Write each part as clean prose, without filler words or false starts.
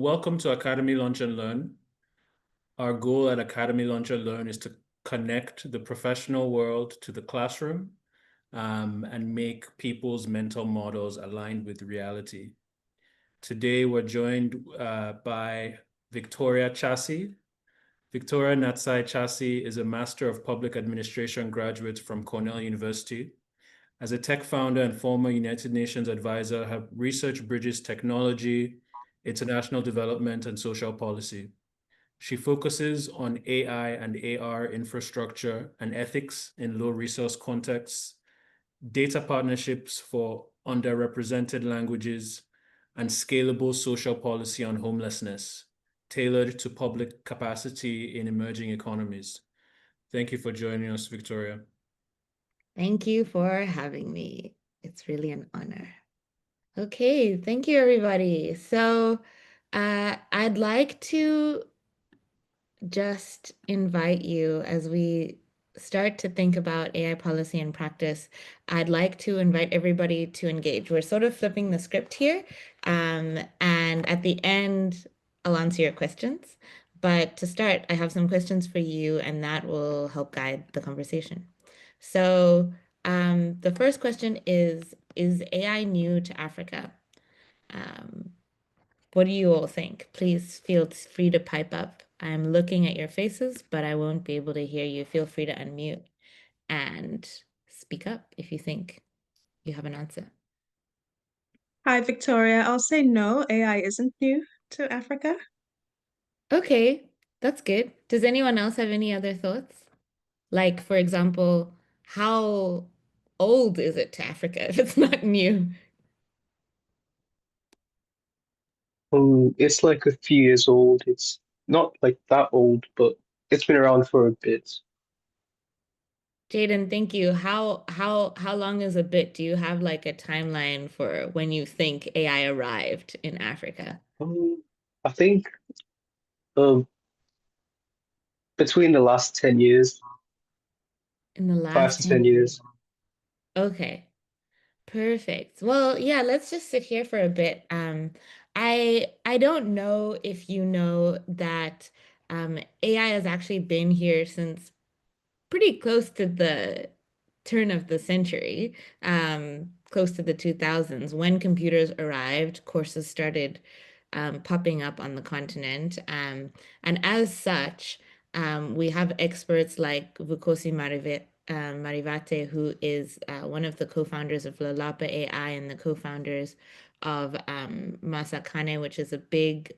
Welcome to Academy Lunch and Learn. Our goal at Academy Lunch and Learn is to connect the professional world to the classroom, and make people's mental models aligned with reality. Today, we're joined by Victoria Chasi. Victoria Natsai Chasi is a Master of Public Administration graduate from Cornell University. As a tech founder and former United Nations advisor, her research bridges technology, international development, and social policy. She focuses on AI and AR infrastructure and ethics in low resource contexts, data partnerships for underrepresented languages, and scalable social policy on homelessness, tailored to public capacity in emerging economies. Thank you for joining us, Victoria. Thank you for having me. It's really an honor. Okay, thank you, everybody. I'd like to just invite you as we start to think about AI policy and practice. I'd like to invite everybody to engage. We're sort of flipping the script here. And at the end, I'll answer your questions. But to start, I have some questions for you, and that will help guide the conversation. The first question is AI new to Africa? Um, what do you all think? Please feel free to pipe up. I'm looking at your faces, but I won't be able to hear you. Feel free to unmute and speak up if you think you have an answer. Hi, Victoria. I'll say no, AI isn't new to Africa. Okay, that's good. Does anyone else have any other thoughts? Like, for example, how old is it to Africa if it's not new? It's like a few years old. It's not like that old, but it's been around for a bit. Jaden, thank you. How long is a bit? Do you have like a timeline for when you think AI arrived in Africa? I think um, between the last 10 years, In the five last to 10 10 years. years. Okay, perfect. Well, yeah, let's just sit here for a bit. I don't know if you know that AI has actually been here since pretty close to the turn of the century, close to the 2000s. When computers arrived, courses started popping up on the continent. And as such, we have experts like Vukosi Marivate, who is one of the co-founders of Lalapa AI and the co-founders of Masakane, which is a big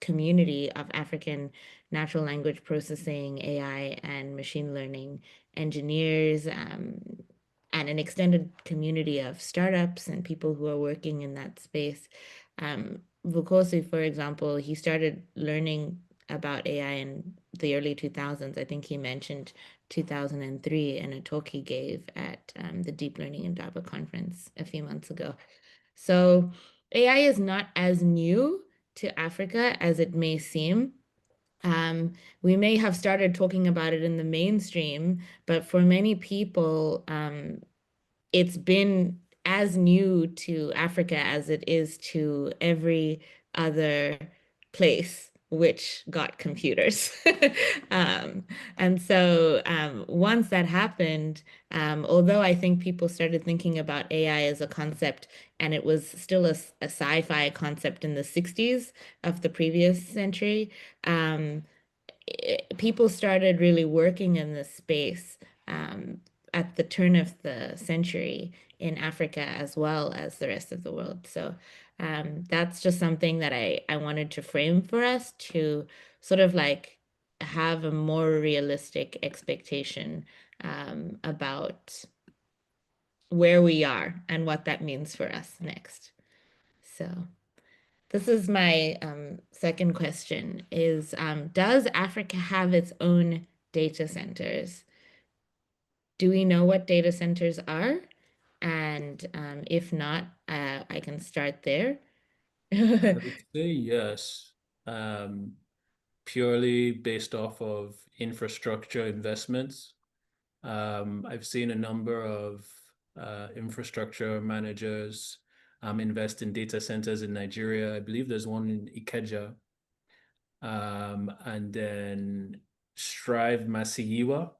community of African natural language processing, AI, and machine learning engineers, and an extended community of startups and people who are working in that space. Vukosi, for example, he started learning about AI in the early 2000s. I think he mentioned 2003 in a talk he gave at the Deep Learning Indaba conference a few months ago. So AI is not as new to Africa as it may seem. We may have started talking about it in the mainstream, but for many people, it's been as new to Africa as it is to every other place which got computers. Um, once that happened, although I think people started thinking about AI as a concept, and it was still a sci-fi concept in the 60s of the previous century, people started really working in this space at the turn of the century in Africa as well as the rest of the world. So that's just something that I wanted to frame for us to sort of like have a more realistic expectation about where we are and what that means for us next. So this is my second question is, does Africa have its own data centers? Do we know what data centers are? And if not, I can start there. I would say yes, purely based off of infrastructure investments. I've seen a number of infrastructure managers invest in data centers in Nigeria. I believe there's one in Ikeja. And then Strive Masiyiwa.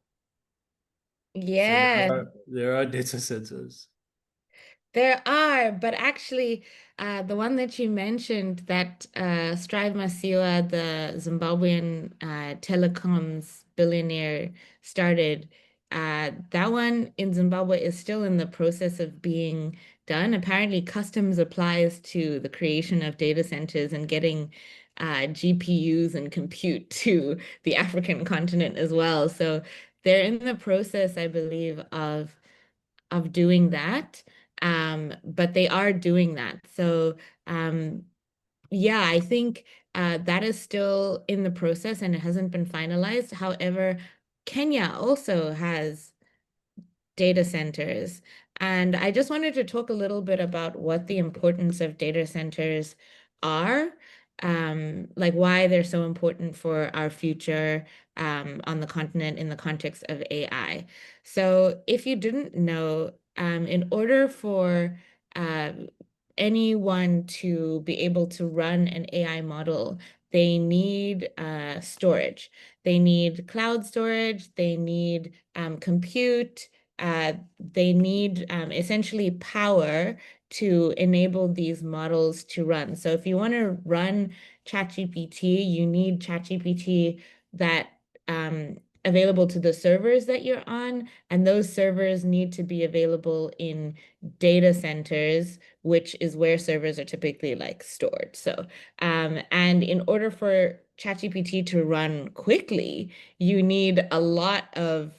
So Yes. there are data centers. There are, but actually, the one that you mentioned, that Strive Masiyiwa, the Zimbabwean telecoms billionaire, started, that one in Zimbabwe is still in the process of being done. Apparently, customs applies to the creation of data centers and getting GPUs and compute to the African continent as well. So they're in the process, I believe, of doing that. But they are doing that. So yeah, I think that is still in the process and it hasn't been finalized. However, Kenya also has data centers. And I just wanted to talk a little bit about what the importance of data centers are, like why they're so important for our future on the continent in the context of AI. So if you didn't know, in order for anyone to be able to run an AI model, they need storage. They need cloud storage, they need compute, they need essentially power to enable these models to run. So if you want to run ChatGPT, you need ChatGPT that available to the servers that you're on, and those servers need to be available in data centers, which is where servers are typically like stored. So, and in order for ChatGPT to run quickly, you need a lot of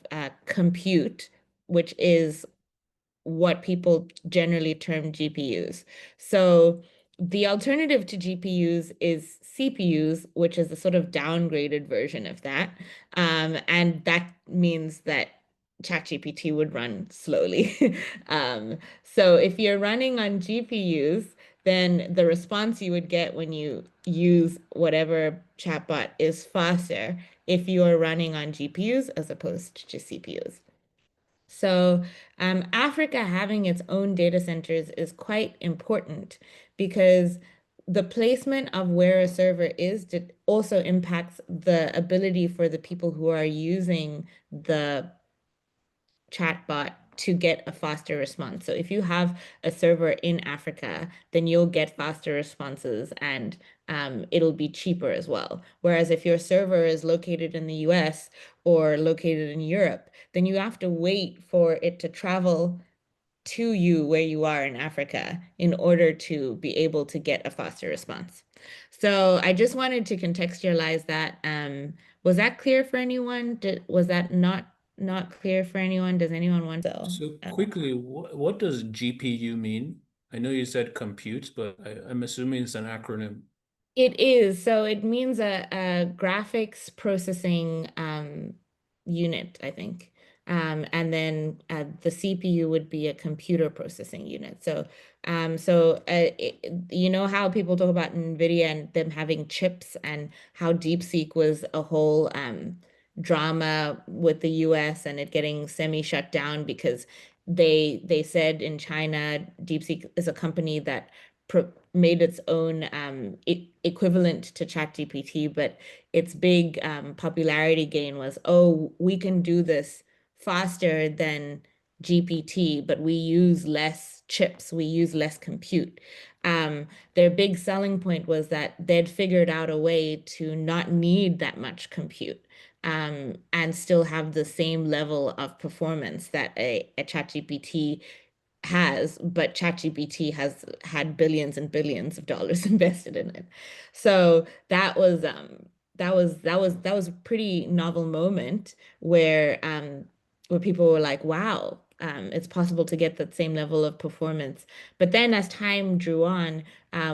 compute, which is what people generally term GPUs. So the alternative to GPUs is CPUs, which is a sort of downgraded version of that. And that means that ChatGPT would run slowly. So if you're running on GPUs, then the response you would get when you use whatever chatbot is faster if you are running on GPUs as opposed to CPUs. So, Africa having its own data centers is quite important because the placement of where a server is also impacts the ability for the people who are using the chatbot to get a faster response. So if you have a server in Africa, then you'll get faster responses and it'll be cheaper as well. Whereas if your server is located in the US or located in Europe, then you have to wait for it to travel to you where you are in Africa in order to be able to get a faster response. So I just wanted to contextualize that. Was that clear for anyone? Was that not clear for anyone? Does anyone want to? So quickly, what does GPU mean? I know you said compute, but I'm assuming it's an acronym. It is. So it means a graphics processing unit, I think. And then the CPU would be a computer processing unit. So, you know how people talk about NVIDIA and them having chips and how DeepSeek was a whole drama with the US and it getting semi-shut down because they said in China, DeepSeek is a company that made its own equivalent to ChatGPT, but its big popularity gain was, oh, we can do this faster than GPT, but we use less chips, we use less compute. Their big selling point was that they'd figured out a way to not need that much compute. And still have the same level of performance that a ChatGPT has, but ChatGPT has had billions and billions of dollars invested in it. So that was a pretty novel moment where people were like, wow, it's possible to get that same level of performance. But then as time drew on,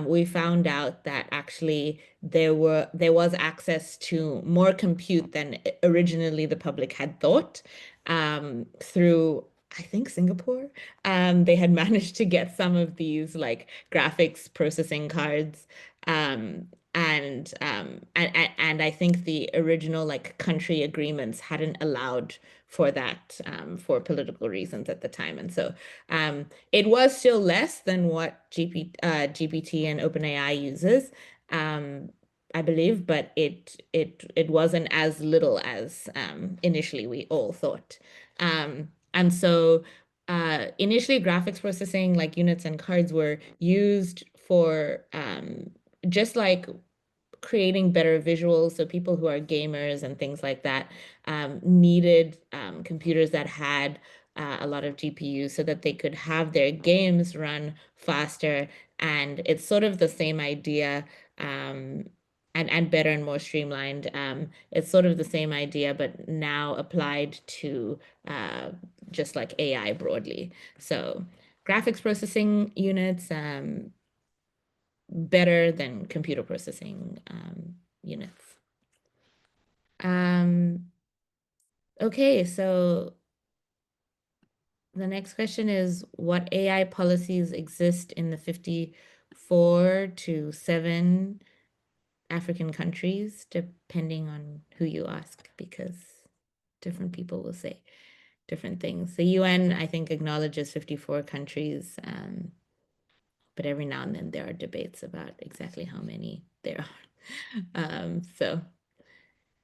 we found out that actually there was access to more compute than originally the public had thought through I think Singapore. They had managed to get some of these like graphics processing cards. and I think the original like country agreements hadn't allowed for that for political reasons at the time, and so it was still less than what GPT and OpenAI uses, I believe, but it wasn't as little as initially we all thought, and so. Initially, graphics processing like units and cards were used for just like creating better visuals. So people who are gamers and things like that needed computers that had a lot of GPUs so that they could have their games run faster. And it's sort of the same idea, and better and more streamlined. It's sort of the same idea, but now applied to just like AI broadly. So graphics processing units, better than computer processing units. Okay, so the next question is, what AI policies exist in the 54 to 7 African countries, depending on who you ask, because different people will say different things. The UN, I think, acknowledges 54 countries, but every now and then there are debates about exactly how many there are. So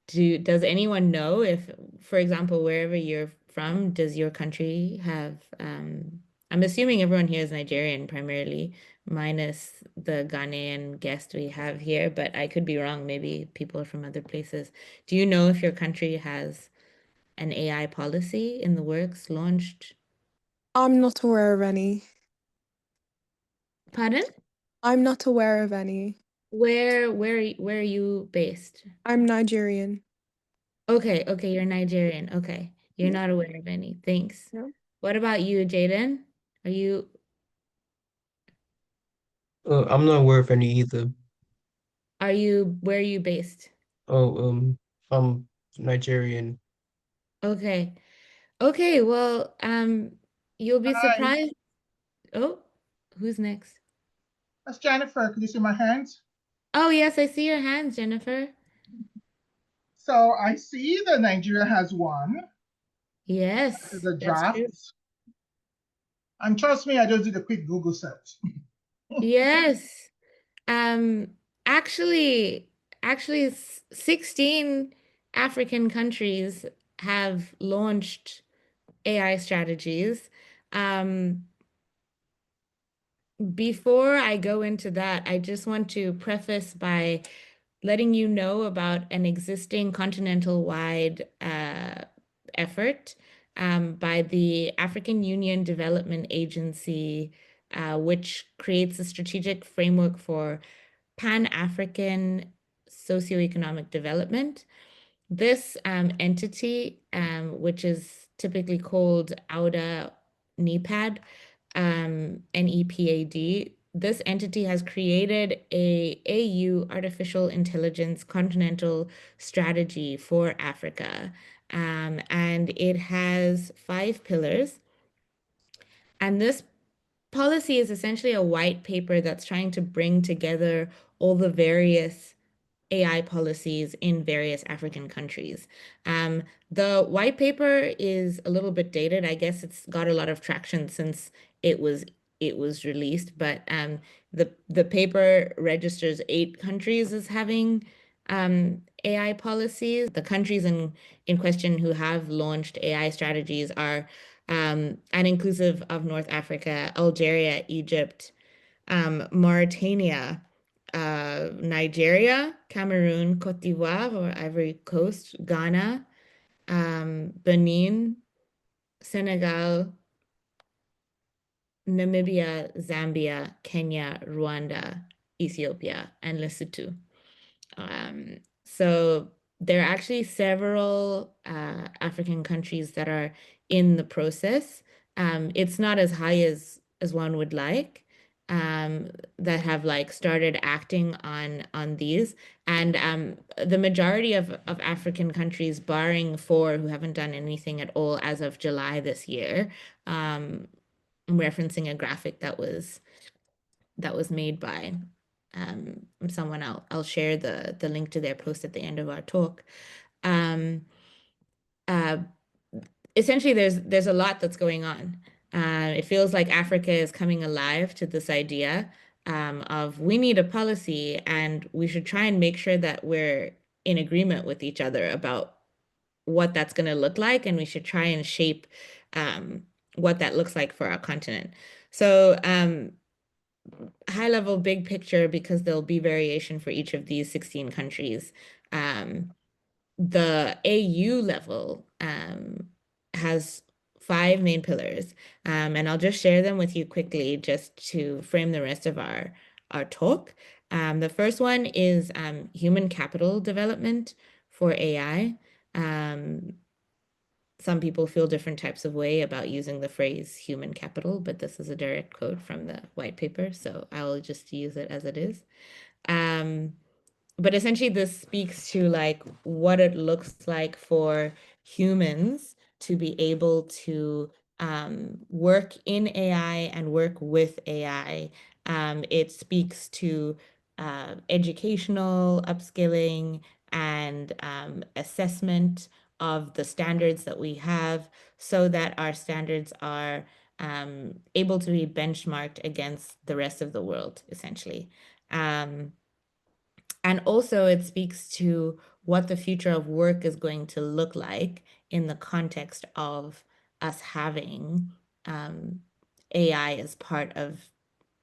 does anyone know if, for example, wherever you're from, does your country have, I'm assuming everyone here is Nigerian primarily, minus the Ghanaian guest we have here, but I could be wrong. Maybe people are from other places. Do you know if your country has an AI policy in the works launched? I'm not aware of any. Pardon? I'm not aware of any. Where are you based? I'm Nigerian. Okay, you're Nigerian. Okay. You're not aware of any. Thanks. No. What about you, Jaden? Are you I'm not aware of any either. where are you based? Oh, I'm Nigerian. Okay. Okay, well, you'll be Hi, surprised. Oh, who's next? that's Jennifer. Could you see my hands? Oh, yes, I see your hands, Jennifer. So I see that Nigeria has one. Yes, The that's true. drafts. And trust me, I just did a quick Google search. Yes. Um, actually, 16 African countries have launched AI strategies. Um, Before I go into that, I just want to preface by letting you know about an existing continental-wide effort by the African Union Development Agency, which creates a strategic framework for Pan-African socioeconomic development. This entity, which is typically called AUDA NEPAD, NEPAD, this entity has created a AU artificial intelligence continental strategy for Africa. And it has 5 pillars. And this policy is essentially a white paper that's trying to bring together all the various AI policies in various African countries. The white paper is a little bit dated. I guess it's got a lot of traction since it was released, but the paper registers 8 countries as having AI policies. The countries in question who have launched AI strategies are and inclusive of North Africa, Algeria, Egypt, Mauritania, Nigeria, Cameroon, Cote d'Ivoire or Ivory Coast, Ghana, Benin, Senegal, Namibia, Zambia, Kenya, Rwanda, Ethiopia, and Lesotho. So there are actually several African countries that are in the process. It's not as high as one would like, that have like started acting on these. And the majority of African countries, barring 4 who haven't done anything at all as of July this year, I'm referencing a graphic that was made by someone. I'll share the link to their post at the end of our talk. Um, uh, Essentially, there's a lot that's going on. It feels like Africa is coming alive to this idea of we need a policy, and we should try and make sure that we're in agreement with each other about what that's going to look like, and we should try and shape what that looks like for our continent. So high level, big picture, because there'll be variation for each of these 16 countries. The AU level has 5 main pillars, and I'll just share them with you quickly just to frame the rest of our talk. The first one is human capital development for AI. Some people feel different types of way about using the phrase human capital, but this is a direct quote from the white paper, so I'll just use it as it is. But essentially, this speaks to like what it looks like for humans to be able to work in AI and work with AI. It speaks to educational upskilling and assessment of the standards that we have so that our standards are able to be benchmarked against the rest of the world, essentially. And also, it speaks to what the future of work is going to look like in the context of us having AI as part of,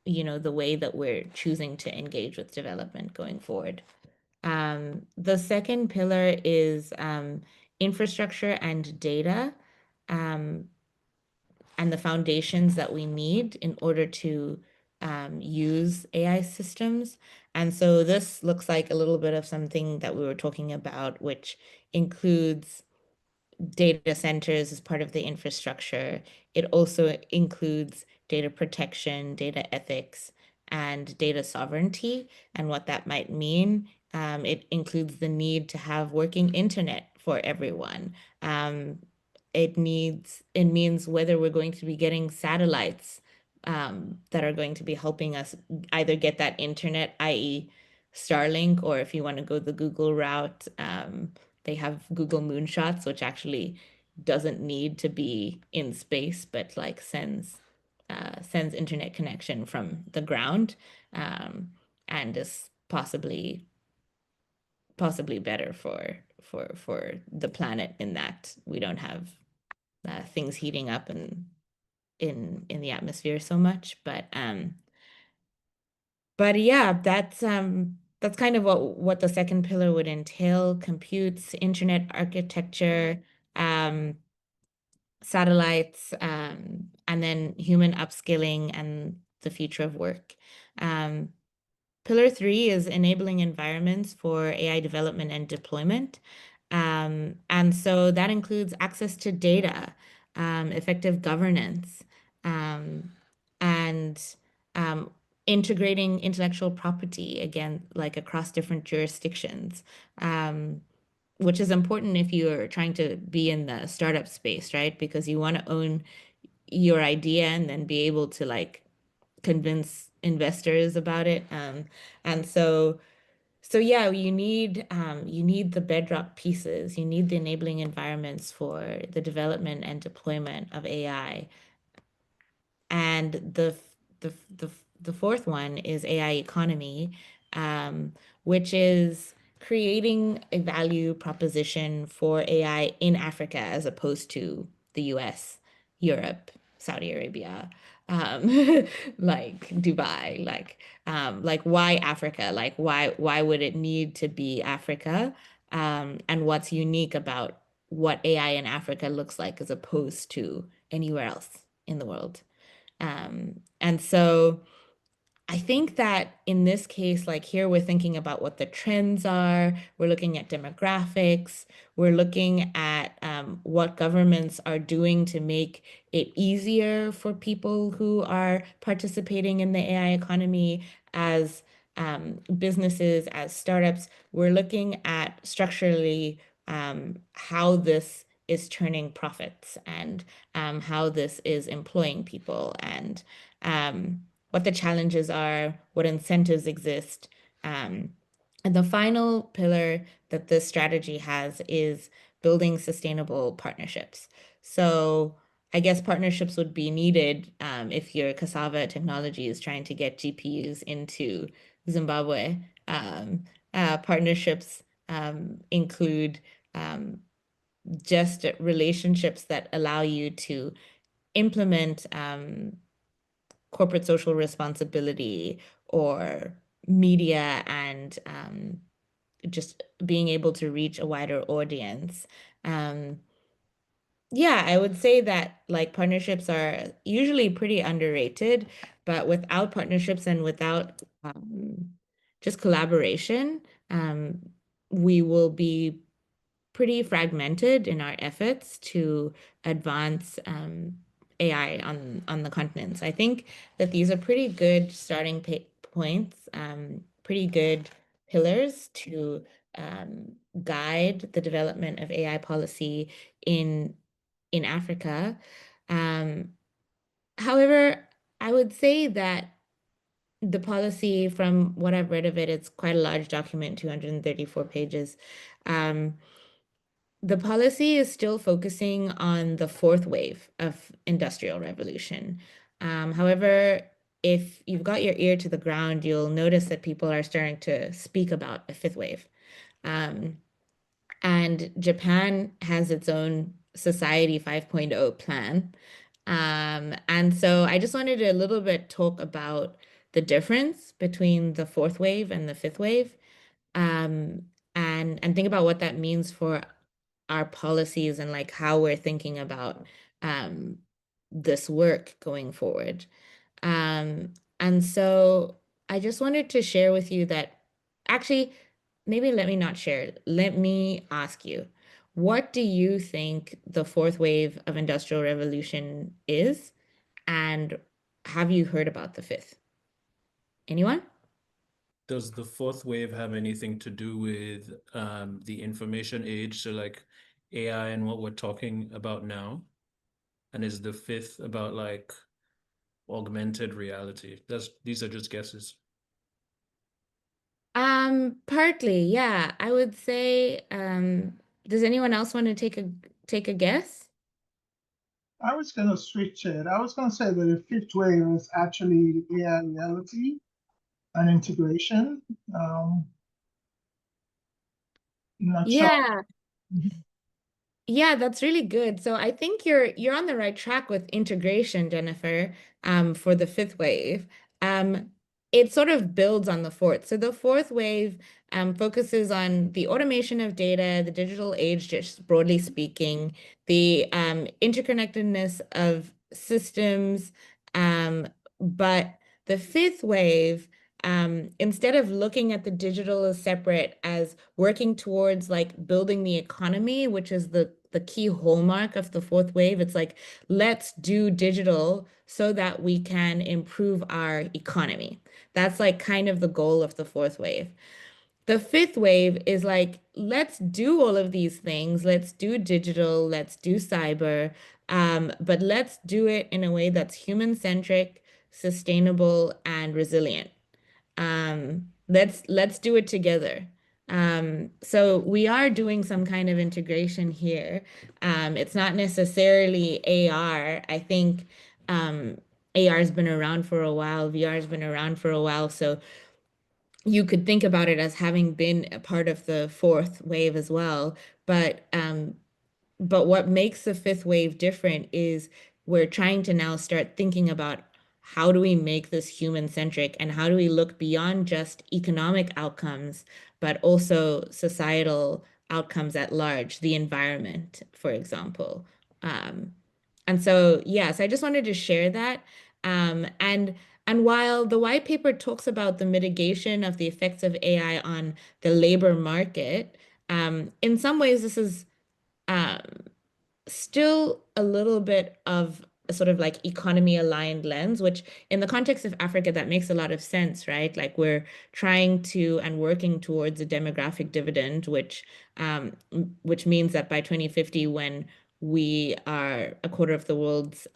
the way that we're choosing to engage with development going forward. The second pillar is infrastructure and data, and the foundations that we need in order to use AI systems. And so this looks like a little bit of something that we were talking about, which includes data centers as part of the infrastructure. It also includes data protection, data ethics, and data sovereignty, and what that might mean. It includes the need to have working internet for everyone. It means whether we're going to be getting satellites that are going to be helping us either get that internet, i.e. Starlink, or if you want to go the Google route, they have Google Moonshots, which actually doesn't need to be in space, but like sends internet connection from the ground, and is possibly better for the planet in that we don't have things heating up in the atmosphere so much. But yeah, that's kind of what the second pillar would entail: computes, internet architecture, satellites, and then human upskilling and the future of work. Pillar 3 is enabling environments for AI development and deployment. And so that includes access to data, effective governance, and integrating intellectual property, again, like across different jurisdictions, which is important if you're trying to be in the startup space, right? Because you want to own your idea and then be able to like convince investors about it. And so yeah, you need the bedrock pieces. You need the enabling environments for the development and deployment of AI. And the fourth one is AI economy, which is creating a value proposition for AI in Africa as opposed to the US, Europe, Saudi Arabia, like Dubai, like why Africa? Like why would it need to be Africa? And what's unique about what AI in Africa looks like as opposed to anywhere else in the world? And so I think that in this case, like here, we're thinking about what the trends are. We're looking at demographics. We're looking at what governments are doing to make it easier for people who are participating in the AI economy as businesses, as startups. We're looking at structurally how this is turning profits and how this is employing people and what the challenges are, what incentives exist. And the final pillar that this strategy has is building sustainable partnerships. So I guess partnerships would be needed if your cassava technology is trying to get GPUs into Zimbabwe. Partnerships include just relationships that allow you to implement corporate social responsibility or media and just being able to reach a wider audience. Yeah, I would say that like partnerships are usually pretty underrated, but without partnerships and without just collaboration, we will be pretty fragmented in our efforts to advance AI on the continents. I think that these are pretty good starting points, pretty good pillars to guide the development of AI policy in Africa. However, I would say that the policy, from what I've read of it, it's quite a large document, 234 pages. The policy is still focusing on the fourth wave of industrial revolution. However, if you've got your ear to the ground, you'll notice that people are starting to speak about a fifth wave. And Japan has its own Society 5.0 plan. And so I just wanted to a little bit talk about the difference between the fourth wave and the fifth wave, and think about what that means for our policies and like how we're thinking about this work going forward. And so I just wanted to share with you that actually, maybe let me not share, let me ask you, what do you think the fourth wave of industrial revolution is? And have you heard about the fifth? Anyone? Does the fourth wave have anything to do with the information age, so like AI and what we're talking about now? And is the fifth about like augmented reality? These are just guesses. Partly, yeah. I would say, does anyone else want to take a guess? I was going to switch it. I was going to say that the fifth wave is actually AI reality and integration. I'm not sure. Yeah. Yeah, that's really good. So I think you're on the right track with integration, Jennifer, for the fifth wave. It sort of builds on the fourth. So the fourth wave focuses on the automation of data, the digital age, just broadly speaking, the interconnectedness of systems. But the fifth wave, instead of looking at the digital as separate, as working towards like building the economy, which is the key hallmark of the fourth wave, it's like, let's do digital so that we can improve our economy. That's like kind of the goal of the fourth wave. The fifth wave is like, let's do all of these things. Let's do digital, let's do cyber, but let's do it in a way that's human-centric, sustainable, and resilient. Let's do it together. So we are doing some kind of integration here. It's not necessarily AR. I think AR has been around for a while, VR has been around for a while. So you could think about it as having been a part of the fourth wave as well. But what makes the fifth wave different is we're trying to now start thinking about how do we make this human-centric and how do we look beyond just economic outcomes, but also societal outcomes at large, the environment, for example. And so, yes, I just wanted to share that. And while the white paper talks about the mitigation of the effects of AI on the labor market, in some ways this is still a little bit of a sort of like economy aligned lens, which in the context of Africa, that makes a lot of sense, right? Like we're trying to and working towards a demographic dividend, which means that by 2050, when we are a quarter of the world's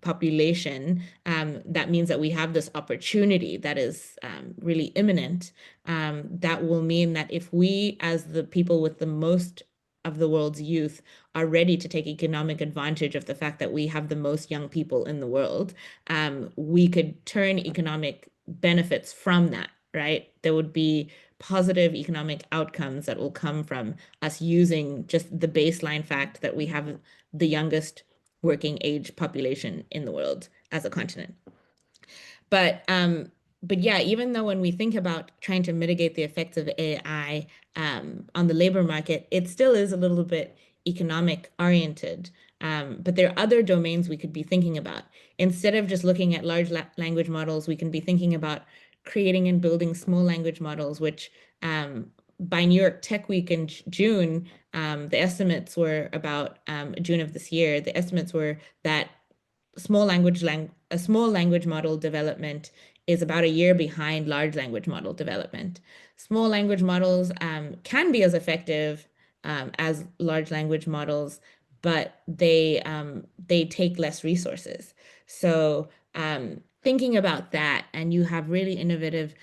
population, that means that we have this opportunity that is really imminent. That will mean that if we, as the people with the most of the world's youth, are ready to take economic advantage of the fact that we have the most young people in the world, we could turn economic benefits from that, right? There would be positive economic outcomes that will come from us using just the baseline fact that we have the youngest working age population in the world as a continent. But yeah, even though when we think about trying to mitigate the effects of AI on the labor market, it still is a little bit economic oriented. But there are other domains we could be thinking about. Instead of just looking at large language models, we can be thinking about creating and building small language models, which by New York Tech Week in June, the estimates were about June of this year, the estimates were that a small language model development is about a year behind large language model development. Small language models can be as effective as large language models, but they take less resources. So thinking about that, and you have really innovative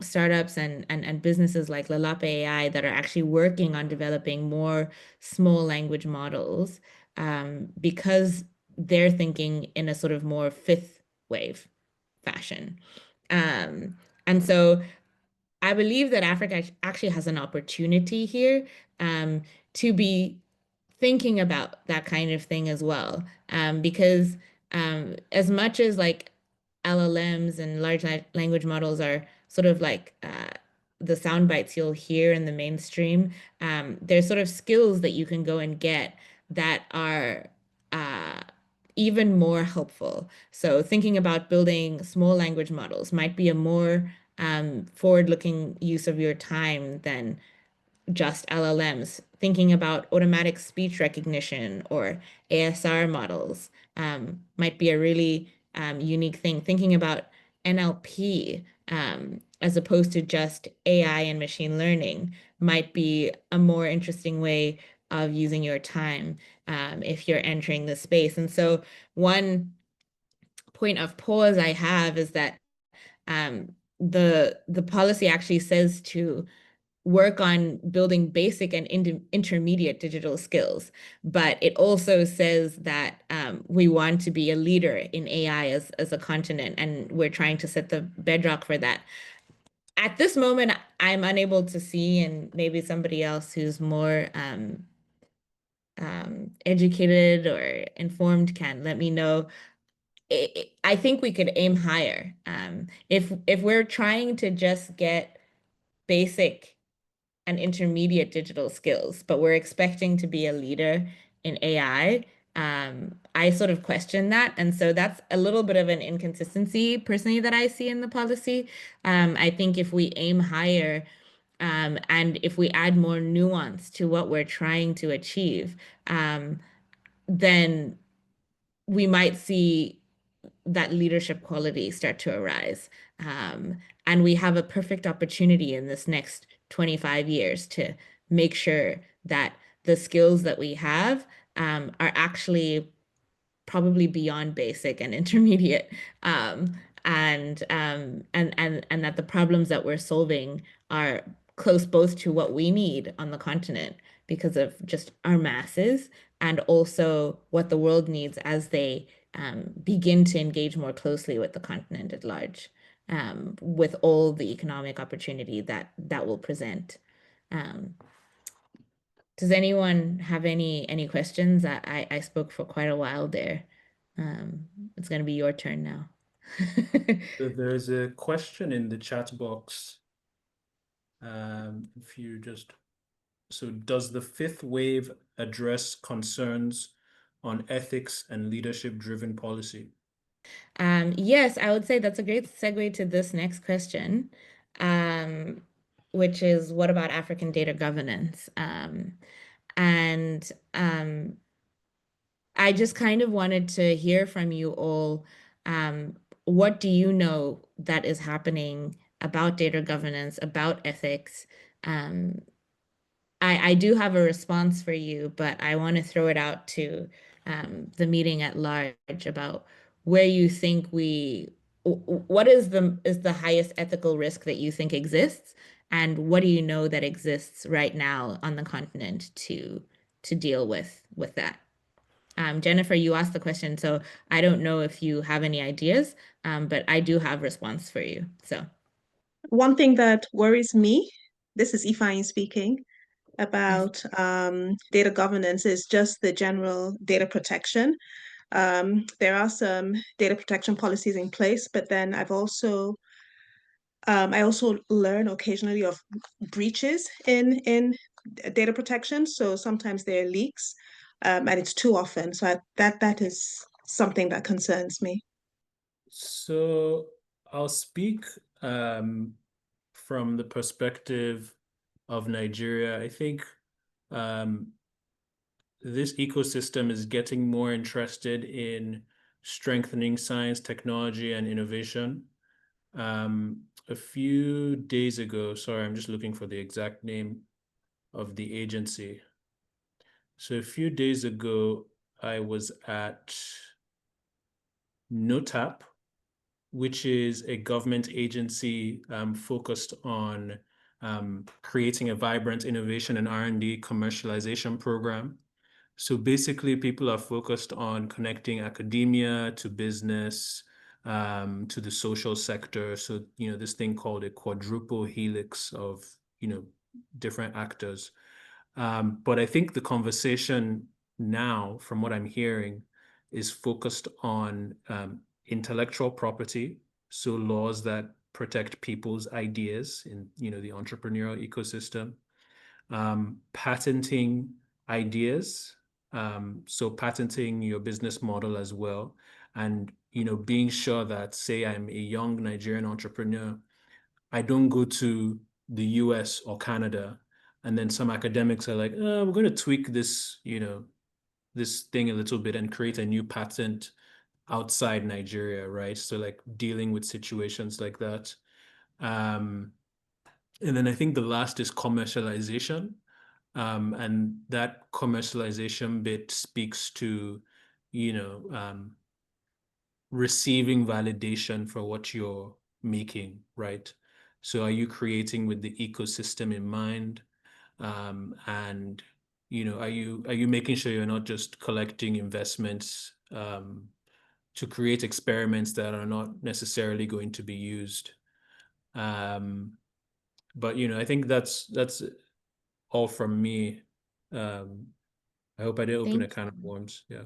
startups and businesses like Lalape AI that are actually working on developing more small language models because they're thinking in a sort of more fifth wave fashion. And so I believe that Africa actually has an opportunity here to be thinking about that kind of thing as well. Because as much as like LLMs and large language models are sort of like the sound bites you'll hear in the mainstream, there's sort of skills that you can go and get that are even more helpful. So thinking about building small language models might be a more forward-looking use of your time than just LLMs. Thinking about automatic speech recognition or ASR models might be a really unique thing. Thinking about NLP as opposed to just AI and machine learning might be a more interesting way of using your time if you're entering the space. And so one point of pause I have is that the policy actually says to work on building basic and intermediate digital skills, but it also says that we want to be a leader in AI as a continent, and we're trying to set the bedrock for that. At this moment, I'm unable to see, and maybe somebody else who's more educated or informed can let me know. I think we could aim higher. If we're trying to just get basic and intermediate digital skills, but we're expecting to be a leader in AI, I sort of question that. And so that's a little bit of an inconsistency personally that I see in the policy. I think if we aim higher, and if we add more nuance to what we're trying to achieve, then we might see that leadership quality start to arise. And we have a perfect opportunity in this next 25 years to make sure that the skills that we have are actually probably beyond basic and intermediate, and that the problems that we're solving are close both to what we need on the continent because of just our masses, and also what the world needs as they begin to engage more closely with the continent at large, with all the economic opportunity that will present. Does anyone have any questions? I spoke for quite a while there. It's going to be your turn now. There's a question in the chat box. If you just, so does the fifth wave address concerns on ethics and leadership-driven policy? Yes, I would say that's a great segue to this next question, which is what about African data governance? And I just kind of wanted to hear from you all. What do you know that is happening about data governance, about ethics? I do have a response for you, but I want to throw it out to the meeting at large about where you think what is the highest ethical risk that you think exists, and what do you know that exists right now on the continent to deal with that? Jennifer, you asked the question, so I don't know if you have any ideas, but I do have response for you. So One thing that worries me, this is Ifeanyi speaking, about data governance is just the general data protection. There are some data protection policies in place, but then I also learn occasionally of breaches in data protection. So sometimes there are leaks, and it's too often. So that is something that concerns me. So I'll speak from the perspective of Nigeria. I think this ecosystem is getting more interested in strengthening science, technology, and innovation. A few days ago, sorry, I'm just looking for the exact name of the agency. So a few days ago, I was at NOTAP, which is a government agency focused on creating a vibrant innovation and R&D commercialization program. So basically, people are focused on connecting academia to business, to the social sector. So, this thing called a quadruple helix of, different actors. But I think the conversation now, from what I'm hearing, is focused on intellectual property, so laws that protect people's ideas in, the entrepreneurial ecosystem, patenting ideas, so patenting your business model as well, and being sure that, say, I'm a young Nigerian entrepreneur, I don't go to the US or Canada, and then some academics are like, we're going to tweak this, this thing a little bit and create a new patent outside Nigeria, right? So like dealing with situations like that. And then I think the last is commercialization. And that commercialization bit speaks to, receiving validation for what you're making, right? So are you creating with the ecosystem in mind? And are you making sure you're not just collecting investments to create experiments that are not necessarily going to be used? But I think that's all from me. I hope I didn't open a can of worms. Yeah.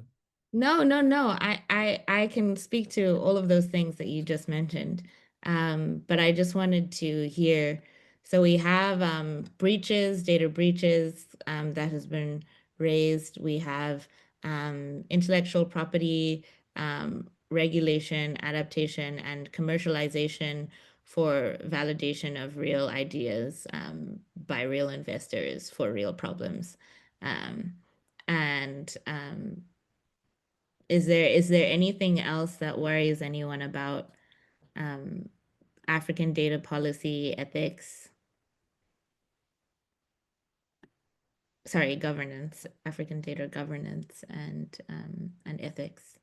No. I can speak to all of those things that you just mentioned. But I just wanted to hear. So we have data breaches that has been raised. We have intellectual property regulation, adaptation, and commercialization for validation of real ideas by real investors for real problems. And is there anything else that worries anyone about African data policy, ethics? Sorry, governance, African data governance and ethics.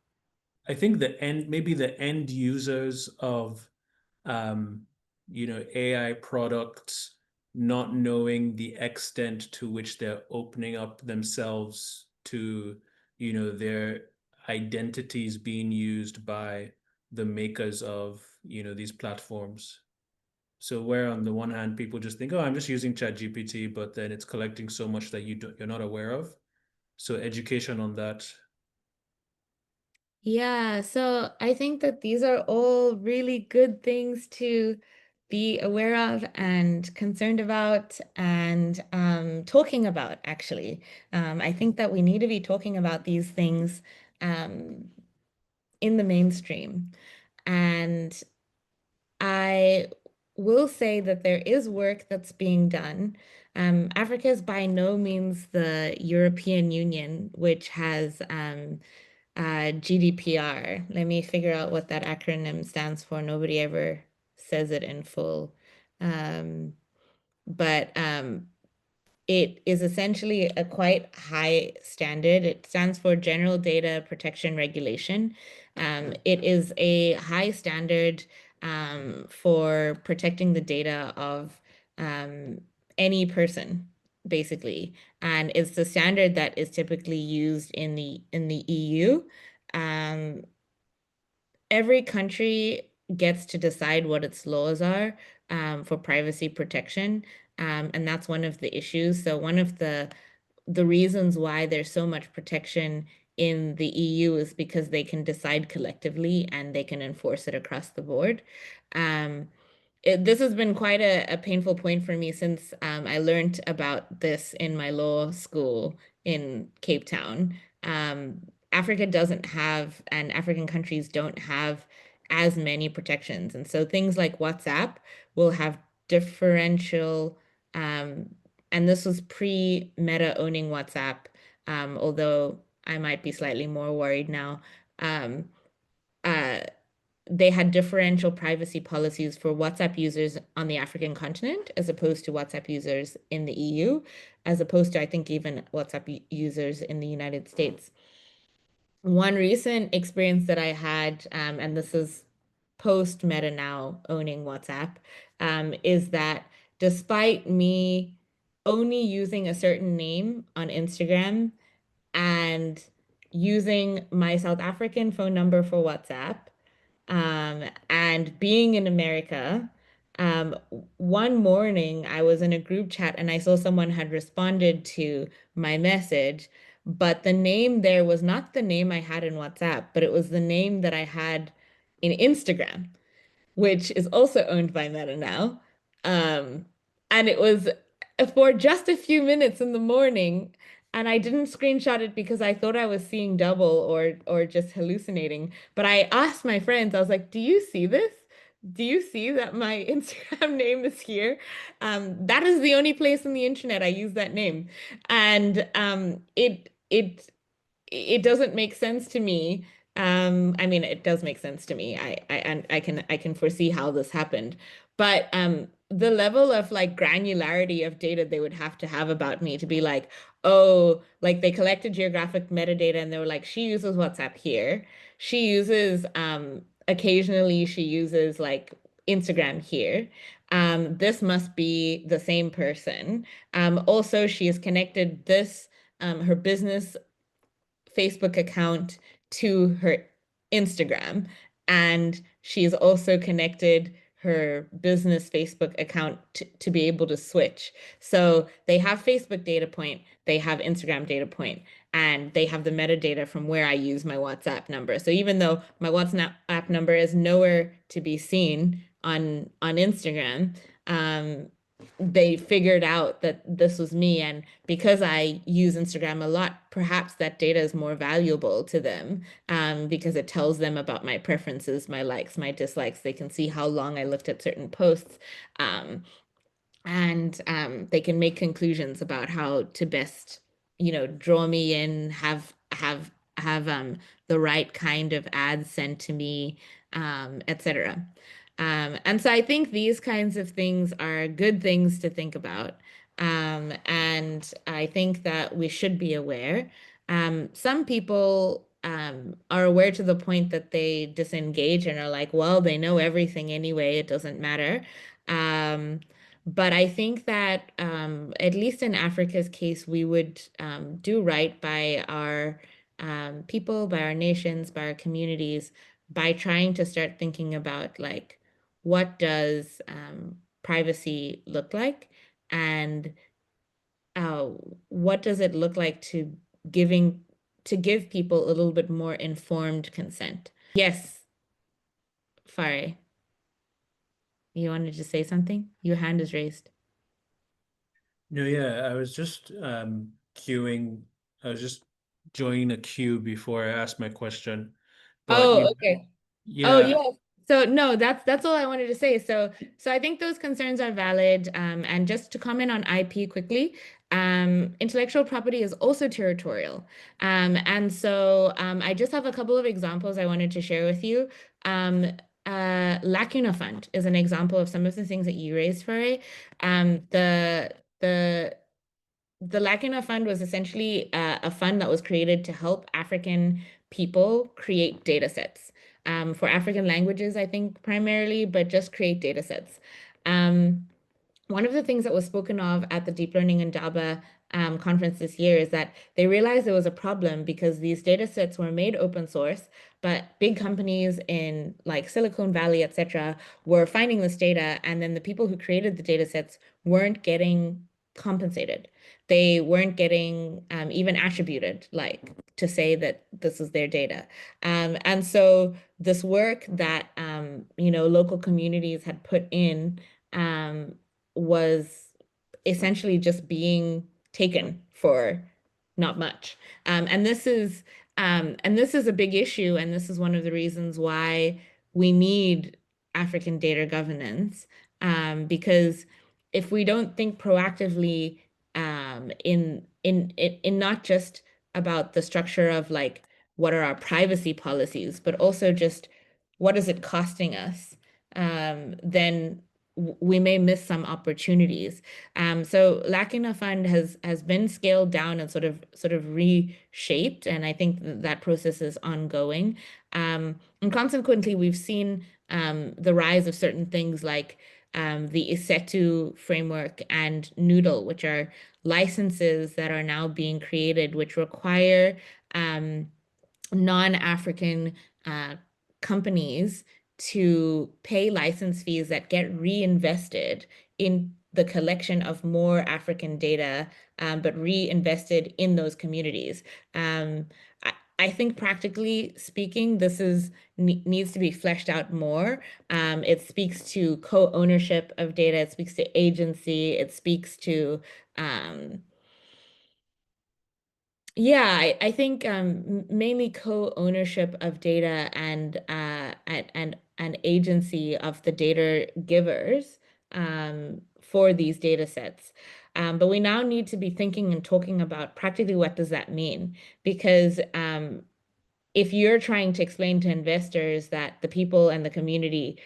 I think maybe the end users of AI products not knowing the extent to which they're opening up themselves to, their identities being used by the makers of, these platforms. So where on the one hand, people just think, oh, I'm just using ChatGPT, but then it's collecting so much that you're not aware of. So education on that. Yeah, so I think that these are all really good things to be aware of and concerned about and talking about, actually. I think that we need to be talking about these things in the mainstream. And I will say that there is work that's being done. Africa is by no means the European Union, which has GDPR. Let me figure out what that acronym stands for. Nobody ever says it in full. But it is essentially a quite high standard. It stands for General Data Protection Regulation. It is a high standard for protecting the data of any person, basically. And it's the standard that is typically used in the EU. Every country gets to decide what its laws are for privacy protection. And that's one of the issues. So one of the reasons why there's so much protection in the EU is because they can decide collectively and they can enforce it across the board. This has been quite a painful point for me since I learned about this in my law school in Cape Town. Africa doesn't have, and African countries don't have as many protections. And so things like WhatsApp will have differential, and this was pre-Meta owning WhatsApp, although I might be slightly more worried now. They had differential privacy policies for WhatsApp users on the African continent as opposed to WhatsApp users in the EU, as opposed to, I think, even WhatsApp users in the United States. One recent experience that I had, and this is post Meta now owning WhatsApp, is that despite me only using a certain name on Instagram and using my South African phone number for WhatsApp, and being in America, um, one morning I was in a group chat and I saw someone had responded to my message, but the name there was not the name I had in WhatsApp, but it was the name that I had in Instagram, which is also owned by Meta now. And it was for just a few minutes in the morning, and I didn't screenshot it because I thought I was seeing double or just hallucinating. But I asked my friends, I was like, "Do you see this? Do you see that my Instagram name is here?" That is the only place on the internet I use that name, and it doesn't make sense to me. I mean, it does make sense to me. And I can foresee how this happened, but the level of like granularity of data they would have to have about me to be like, oh, like they collected geographic metadata and they were like, she uses WhatsApp here. She uses occasionally she uses like Instagram here. This must be the same person. Also, she has connected this her business Facebook account to her Instagram. And she's also connected her business Facebook account to be able to switch. So they have Facebook data point, they have Instagram data point, and they have the metadata from where I use my WhatsApp number. So even though my WhatsApp number is nowhere to be seen on Instagram, they figured out that this was me. And because I use Instagram a lot, perhaps that data is more valuable to them because it tells them about my preferences, my likes, my dislikes. They can see how long I looked at certain posts. And they can make conclusions about how to best, draw me in, have the right kind of ads sent to me, etc. And so I think these kinds of things are good things to think about. And I think that we should be aware. Some people are aware to the point that they disengage and are like, well, they know everything anyway, it doesn't matter. But I think that at least in Africa's case, we would do right by our people, by our nations, by our communities, by trying to start thinking about like, what does privacy look like? And what does it look like to give people a little bit more informed consent? Yes, Fari, you wanted to say something? Your hand is raised. No, yeah, I was just queuing. I was just joining a queue before I asked my question. But Oh, okay. Oh, yeah, yeah. So no, that's all I wanted to say. So I think those concerns are valid. And just to comment on IP quickly, intellectual property is also territorial. And so I just have a couple of examples I wanted to share with you. Lacuna Fund is an example of some of the things that you raised, for it. The the Lakina Fund was essentially a fund that was created to help African people create data sets for African languages, I think primarily, but just create data sets. One of the things that was spoken of at the Deep Learning and Java conference this year is that they realized there was a problem because these data sets were made open source, but big companies in like Silicon Valley, et cetera, were finding this data, and then the people who created the data sets weren't getting compensated. They weren't getting even attributed, like to say that this is their data. And so this work that local communities had put in was essentially just being taken for not much. And this is a big issue, and this is one of the reasons why we need African data governance, because if we don't think proactively in not just about the structure of like what are our privacy policies, but also just what is it costing us, then we may miss some opportunities. So Lakina Fund has been scaled down and sort of reshaped, and I think that process is ongoing. And consequently, we've seen the rise of certain things like the ISETU framework and Noodle, which are licenses that are now being created, which require non-African companies to pay license fees that get reinvested in the collection of more African data, but reinvested in those communities. I think practically speaking, this needs to be fleshed out more. It speaks to co-ownership of data. It speaks to agency. It speaks to yeah, I think mainly co-ownership of data and agency of the data givers for these data sets. But we now need to be thinking and talking about practically what does that mean? Because if you're trying to explain to investors that the people and the community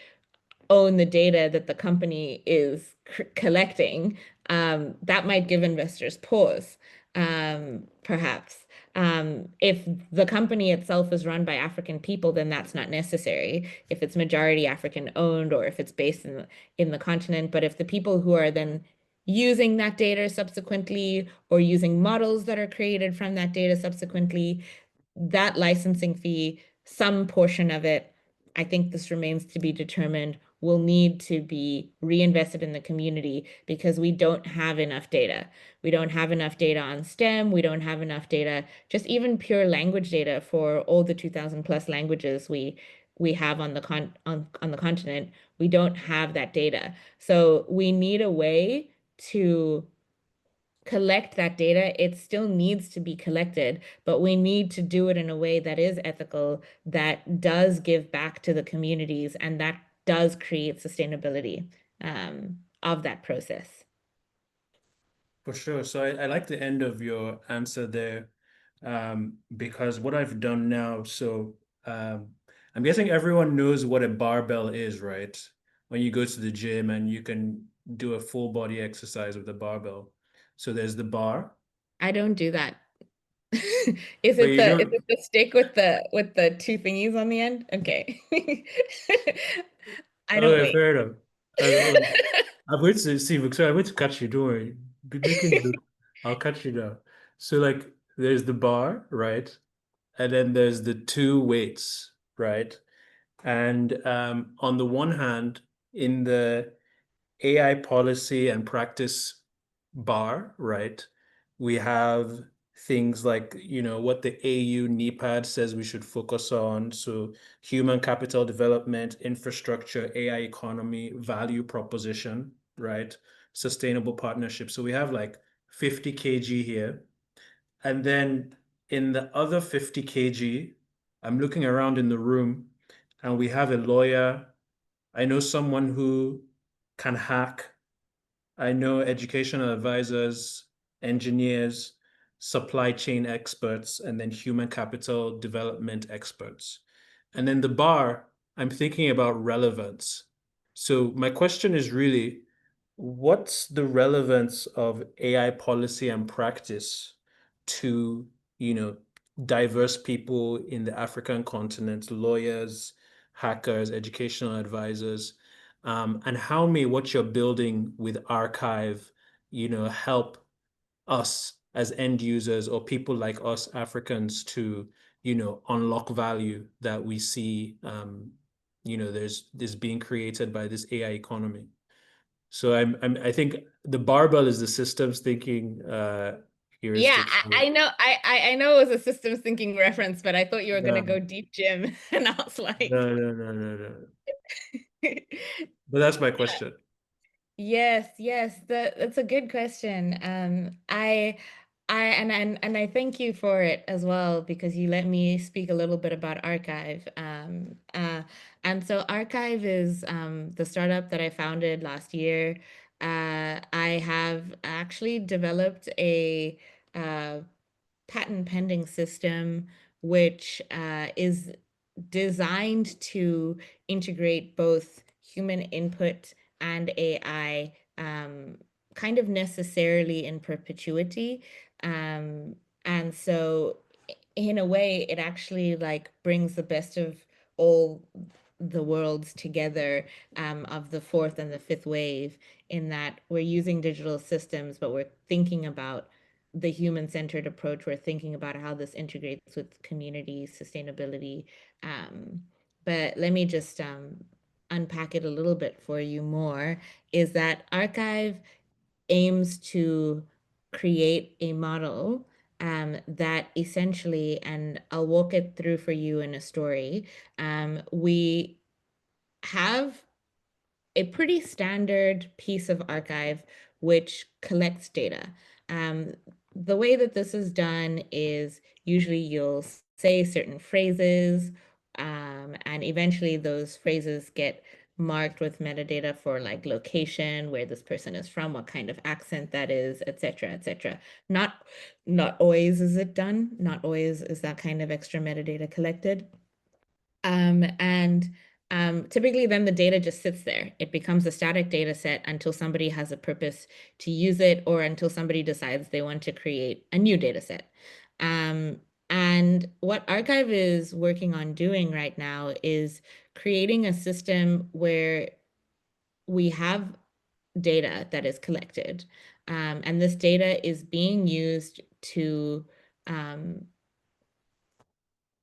own the data that the company is collecting, that might give investors pause, perhaps. If the company itself is run by African people, then that's not necessary. If it's majority African owned or if it's based in the continent, but if the people who are then using that data subsequently or using models that are created from that data subsequently, that licensing fee, some portion of it, I think this remains to be determined, will need to be reinvested in the community because we don't have enough data. We don't have enough data on STEM. We don't have enough data, just even pure language data for all the 2,000 plus languages we have on the continent. We don't have that data. So we need a way to collect that data. It still needs to be collected, but we need to do it in a way that is ethical, that does give back to the communities, and that does create sustainability of that process. For sure. So I like the end of your answer there, because what I've done now, so I'm guessing everyone knows what a barbell is, right? When you go to the gym and you can do a full body exercise with a barbell. So there's the bar. I don't do that. Is But it you don't. the stick with the two thingies on the end? Okay. I don't Okay, wait. fair enough. I'm going to see, Victoria, I'm going to catch you. Don't worry. Be making joke. I'll catch you now. So like there's the bar, right? And then there's the two weights, right? And on the one hand, in the AI policy and practice bar, right, we have things like, what the AU NEPAD says we should focus on. So human capital development, infrastructure, AI economy, value proposition, right? Sustainable partnership. So we have like 50 kg here. And then in the other 50 kg, I'm looking around in the room and we have a lawyer. I know someone who can hack. I know educational advisors, engineers, supply chain experts, and then human capital development experts. And then the bar, I'm thinking about relevance. So my question is really, what's the relevance of AI policy and practice to, diverse people in the African continent, lawyers, hackers, educational advisors, and how may what you're building with Archive, help us as end users or people like us Africans to, unlock value that we see, there's this being created by this AI economy. So I think the barbell is the systems thinking Yeah, heuristic. I know. I know it was a systems thinking reference, but I thought you were gonna No, go deep, Jim, and I was like, no. But that's my question. yes, that's a good question. I thank you for it as well because you let me speak a little bit about Archive. And so Archive is the startup that I founded last year. I have actually developed a uh, patent pending system which is designed to integrate both human input and AI kind of necessarily in perpetuity. Um, and so in a way, it actually like brings the best of all the worlds together of the fourth and the fifth wave in that we're using digital systems, but we're thinking about the human-centered approach. We're thinking about how this integrates with community sustainability. But let me just unpack it a little bit for you more, is that Archive aims to create a model that essentially, and I'll walk it through for you in a story, we have a pretty standard piece of Archive which collects data. Um, the way that this is done is usually you'll say certain phrases, and eventually those phrases get marked with metadata for like location, where this person is from, what kind of accent that is, etc., etc. Not always is it done. Not always is that kind of extra metadata collected. And typically then the data just sits there. It becomes a static data set until somebody has a purpose to use it or until somebody decides they want to create a new data set. And what Archive is working on doing right now is creating a system where we have data that is collected. And this data is being used to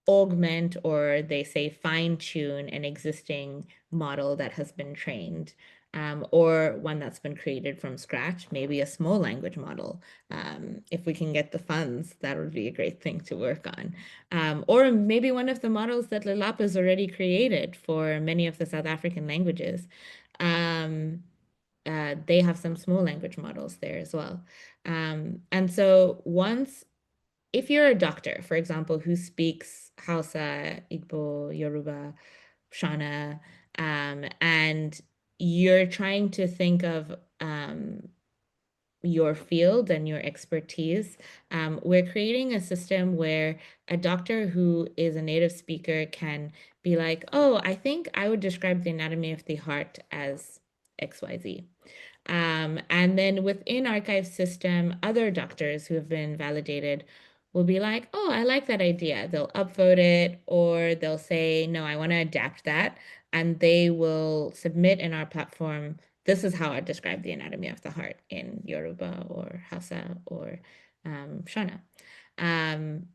augment, or they say fine tune, an existing model that has been trained, or one that's been created from scratch, maybe a small language model. If we can get the funds, that would be a great thing to work on. Or maybe one of the models that Lelap has already created for many of the South African languages. They have some small language models there as well. And so if you're a doctor, for example, who speaks Hausa, Igbo, Yoruba, Shona, and you're trying to think of your field and your expertise, we're creating a system where a doctor who is a native speaker can be like, oh, I think I would describe the anatomy of the heart as XYZ. And then within Archive system, other doctors who have been validated will be like, oh, I like that idea. They'll upvote it, or they'll say, no, I want to adapt that. And they will submit in our platform, this is how I describe the anatomy of the heart in Yoruba or Hausa or Shona. And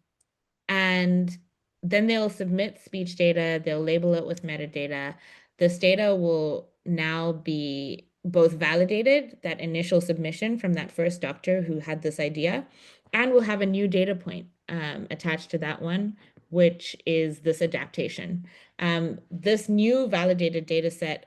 then they'll submit speech data, they'll label it with metadata. This data will now be both validated, that initial submission from that first doctor who had this idea, and we'll have a new data point attached to that one, which is this adaptation. This new validated data set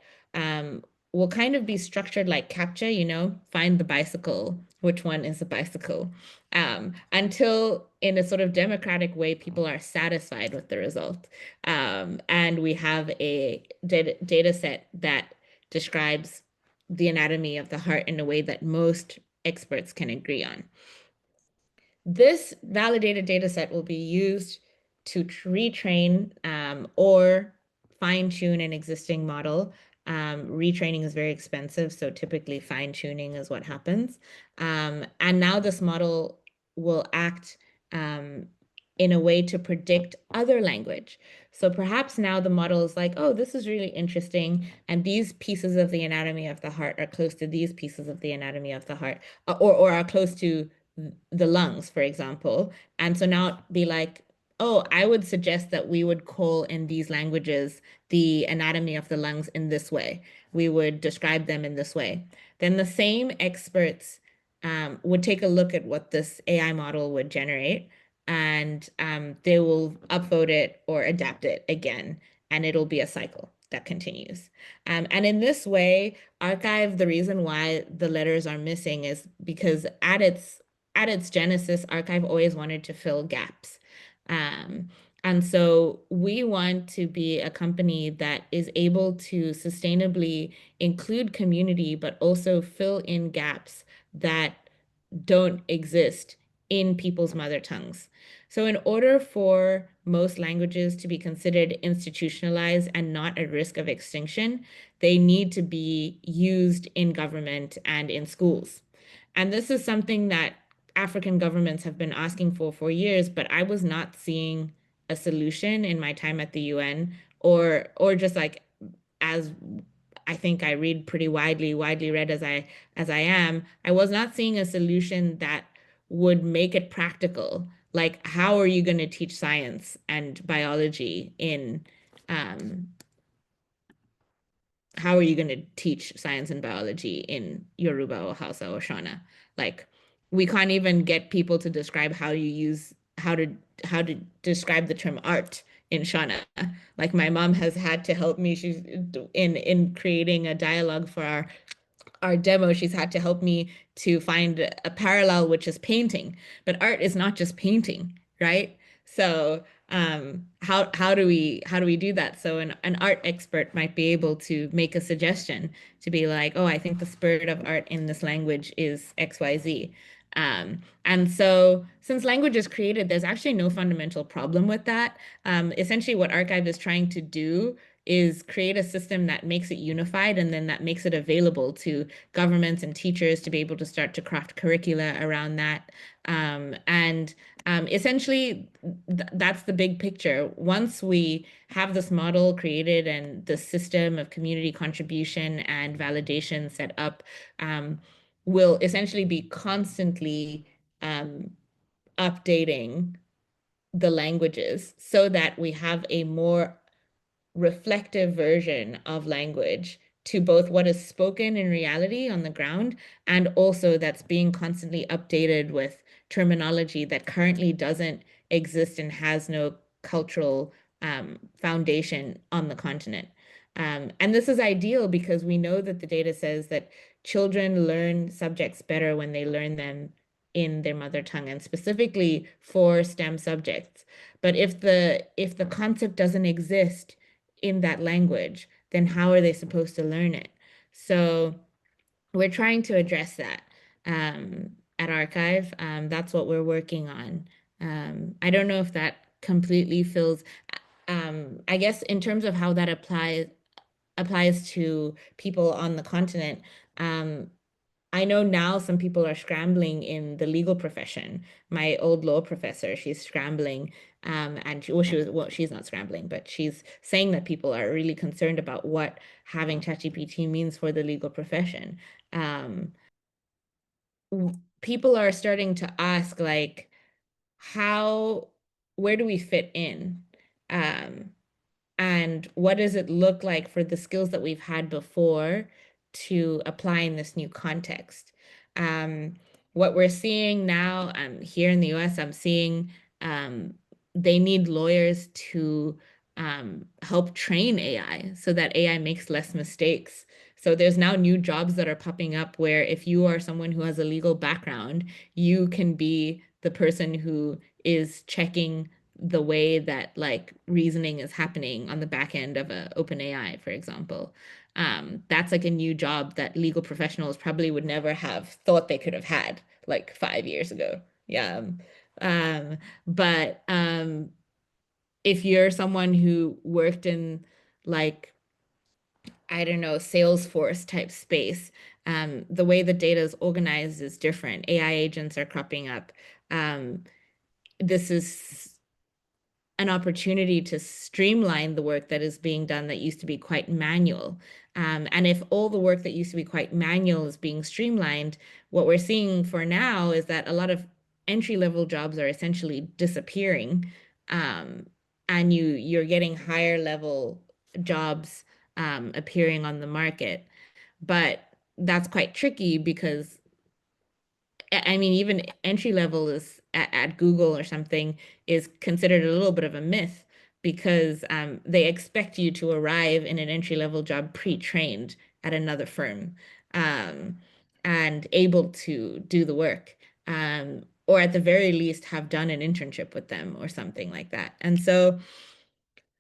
will kind of be structured like CAPTCHA, find the bicycle, which one is a bicycle, until in a sort of democratic way, people are satisfied with the result. And we have a data set that describes the anatomy of the heart in a way that most experts can agree on. This validated data set will be used to retrain or fine-tune an existing model Retraining is very expensive, so typically fine-tuning is what happens. And now this model will act in a way to predict other language. So perhaps now the model is like, oh, this is really interesting, and these pieces of the anatomy of the heart are close to these pieces of the anatomy of the heart, or are close to the lungs, for example. And so now be like, oh, I would suggest that we would call in these languages the anatomy of the lungs in this way. We would describe them in this way. Then the same experts would take a look at what this AI model would generate, and they will upvote it or adapt it again, and it'll be a cycle that continues. And in this way, arXiv, the reason why the letters are missing is because at its genesis, arXiv always wanted to fill gaps. And so we want to be a company that is able to sustainably include community, but also fill in gaps that don't exist in people's mother tongues. So in order for most languages to be considered institutionalized and not at risk of extinction, they need to be used in government and in schools. And this is something that African governments have been asking for years, but I was not seeing a solution in my time at the UN, or just like, as I think I read pretty widely read as I am, I was not seeing a solution that would make it practical. Like, how are you going to teach science and biology in how are you going to teach science and biology in Yoruba or Hausa or Shona? Like, we can't even get people to describe how to describe the term art in Shona. Like, my mom has had to help me. She's in creating a dialogue for our demo. She's had to help me to find a parallel, which is painting. But art is not just painting, right? So how do we do that? So an art expert might be able to make a suggestion to be like, oh, I think the spirit of art in this language is XYZ. And so since language is created, there's actually no fundamental problem with that. Essentially, what arXiv is trying to do is create a system that makes it unified, and then that makes it available to governments and teachers to be able to start to craft curricula around that. Essentially, that's the big picture. Once we have this model created and the system of community contribution and validation set up, will essentially be constantly updating the languages so that we have a more reflective version of language to both what is spoken in reality on the ground, and also that's being constantly updated with terminology that currently doesn't exist and has no cultural foundation on the continent. And this is ideal because we know that the data says that children learn subjects better when they learn them in their mother tongue, and specifically for STEM subjects. But if the concept doesn't exist in that language, then how are they supposed to learn it? So we're trying to address that at arXiv. That's what we're working on. I don't know if that completely fills. I guess in terms of how that applies to people on the continent. I know now some people are scrambling in the legal profession. My old law professor, she's scrambling, and she's not scrambling, but she's saying that people are really concerned about what having ChatGPT means for the legal profession. People are starting to ask, like, where do we fit in? And what does it look like for the skills that we've had before to apply in this new context? What we're seeing now here in the US, I'm seeing they need lawyers to help train AI so that AI makes less mistakes. So there's now new jobs that are popping up where if you are someone who has a legal background, you can be the person who is checking the way that like reasoning is happening on the back end of a OpenAI, for example. That's like a new job that legal professionals probably would never have thought they could have had like 5 years ago. Yeah. But if you're someone who worked in like I don't know, Salesforce type space. The way the data is organized is different. AI agents are cropping up. This is an opportunity to streamline the work that is being done that used to be quite manual. And if all the work that used to be quite manual is being streamlined, what we're seeing for now is that a lot of entry-level jobs are essentially disappearing. And you're getting higher level jobs appearing on the market. But that's quite tricky because I mean, even entry level is at Google or something is considered a little bit of a myth because they expect you to arrive in an entry level job pre-trained at another firm and able to do the work, or at the very least have done an internship with them or something like that. And so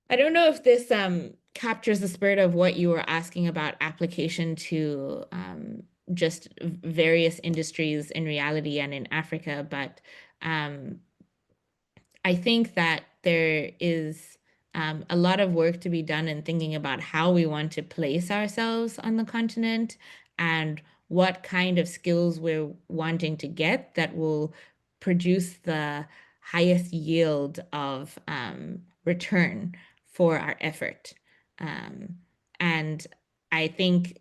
I don't know if this captures the spirit of what you were asking about application to just various industries in reality and in Africa, but I think that there is a lot of work to be done in thinking about how we want to place ourselves on the continent and what kind of skills we're wanting to get that will produce the highest yield of return for our effort. And I think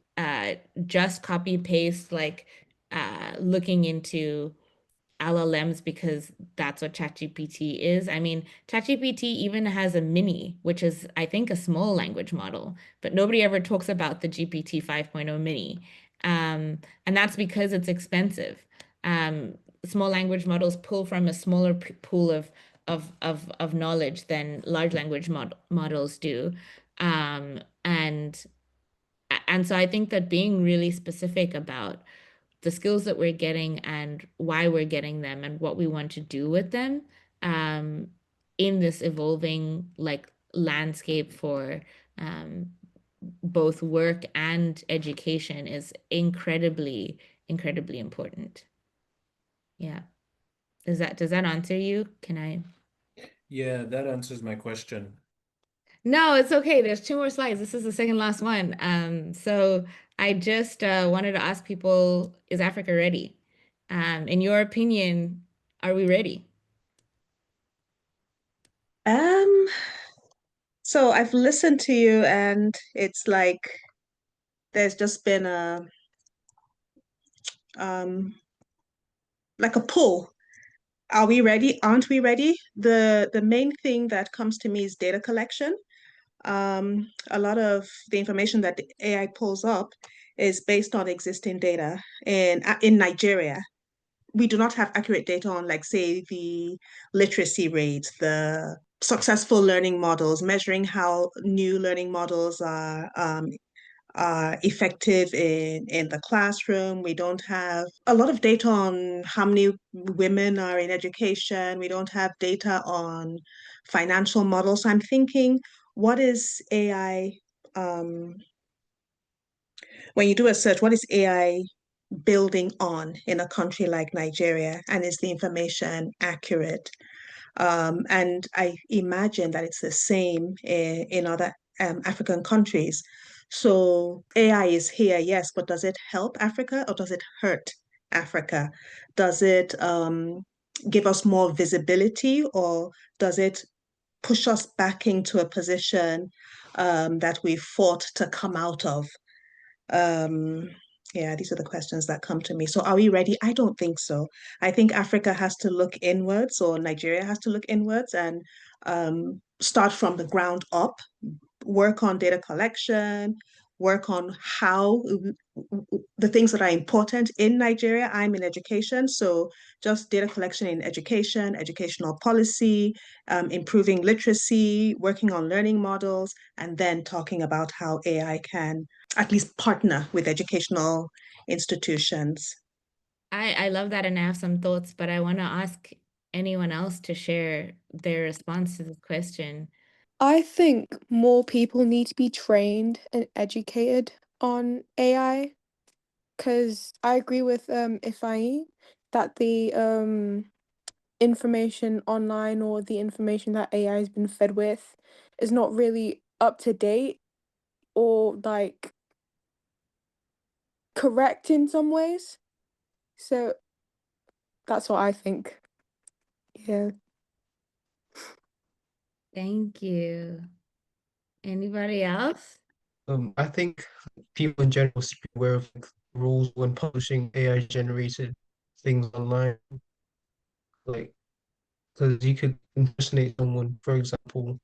just copy paste, like looking into LLMs because that's what ChatGPT is. I mean, ChatGPT even has a mini, which is, I think, a small language model, but nobody ever talks about the GPT 5.0 mini. And that's because it's expensive. Small language models pull from a smaller pool of knowledge than large language models do. And so I think that being really specific about the skills that we're getting and why we're getting them and what we want to do with them in this evolving like landscape for both work and education is incredibly, incredibly important. Yeah. Does that answer you? Can I? Yeah, that answers my question. No, it's okay. There's two more slides. This is the second last one. So I just wanted to ask people, is Africa ready? In your opinion, are we ready? So I've listened to you and it's like there's just been like a pull. Are we ready? Aren't we ready? The main thing that comes to me is data collection. A lot of the information that the AI pulls up is based on existing data. And in Nigeria, we do not have accurate data on, like, say, the literacy rate, the successful learning models, measuring how new learning models are effective in the classroom. We don't have a lot of data on how many women are in education. We don't have data on financial models. So I'm thinking, what is AI, when you do a search, what is AI building on in a country like Nigeria? And is the information accurate? And I imagine that it's the same in other African countries. So AI is here, yes, but does it help Africa or does it hurt Africa? Does it give us more visibility or does it push us back into a position that we fought to come out of? Yeah, these are the questions that come to me. So are we ready? I don't think so. I think Africa has to look inwards, or Nigeria has to look inwards and start from the ground up, work on data collection, work on how the things that are important in Nigeria. I'm in education, so just data collection in education, educational policy, improving literacy, working on learning models, and then talking about how AI can at least partner with educational institutions. I love that and I have some thoughts, but I want to ask anyone else to share their response to this question. I think more people need to be trained and educated on AI because I agree with Ifai that the information online or the information that AI has been fed with is not really up to date or like correct in some ways. So that's what I think. Yeah. Thank you. Anybody else? I think people in general should be aware of like, rules when publishing AI generated things online. Like, because you could impersonate someone, for example,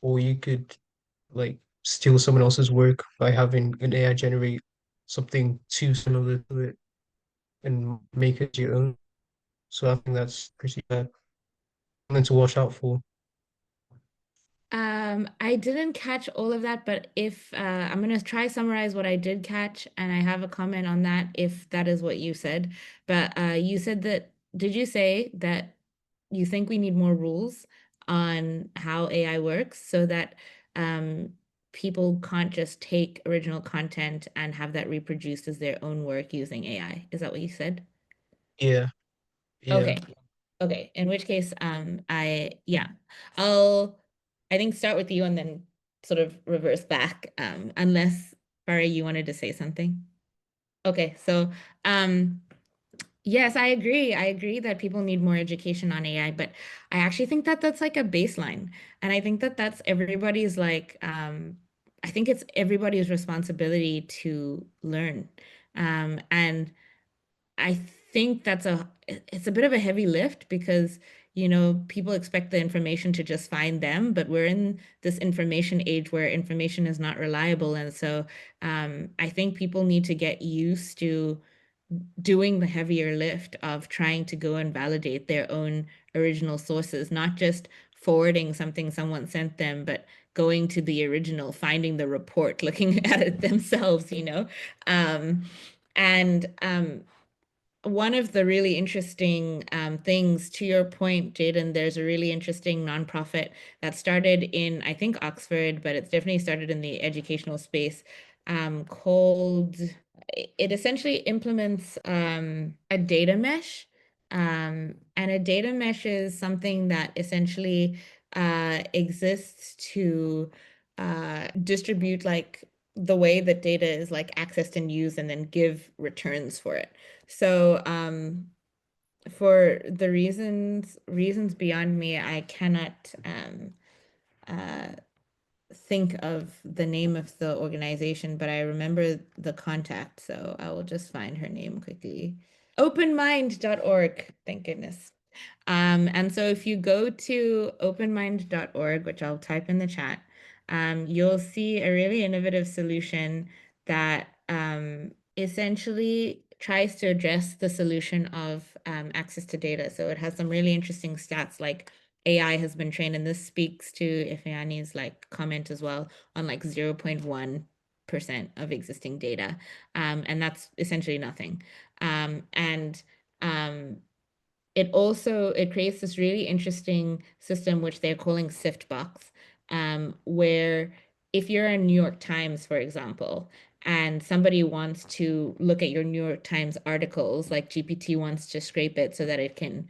or you could like steal someone else's work by having an AI generate something too similar to it and make it your own. So I think that's pretty bad. Something to watch out for. I didn't catch all of that, but if I'm gonna try summarize what I did catch, and I have a comment on that if that is what you said. But you said that, did you say that you think we need more rules on how AI works so that people can't just take original content and have that reproduced as their own work using AI? Is that what you said? Yeah, yeah. Okay. Okay. In which case, yeah, I'll, I think start with you and then sort of reverse back, unless, Farah, you wanted to say something. Okay. So, yes, I agree. I agree that people need more education on AI, but I actually think that that's like a baseline. And I think that that's everybody's like, I think it's everybody's responsibility to learn. And I think it's a bit of a heavy lift because, people expect the information to just find them, but we're in this information age where information is not reliable. And so I think people need to get used to doing the heavier lift of trying to go and validate their own original sources, not just forwarding something someone sent them, but going to the original, finding the report, looking at it themselves. And one of the really interesting things, to your point, Jaden, there's a really interesting nonprofit that started in, I think, Oxford, but it's definitely started in the educational space, called, it essentially implements a data mesh. And a data mesh is something that essentially exists to distribute like the way that data is like accessed and used and then give returns for it. So for the reasons beyond me, I cannot think of the name of the organization, but I remember the contact, so I will just find her name quickly. Openmind.org, thank goodness. And so if you go to openmind.org, which I'll type in the chat, you'll see a really innovative solution that essentially tries to address the solution of access to data. So it has some really interesting stats like AI has been trained, and this speaks to Ifeanyi's like comment as well on like 0.1% of existing data. And that's essentially nothing. And it creates this really interesting system which they're calling Siftbox, where if you're a New York Times, for example, and somebody wants to look at your New York Times articles, like GPT wants to scrape it so that it can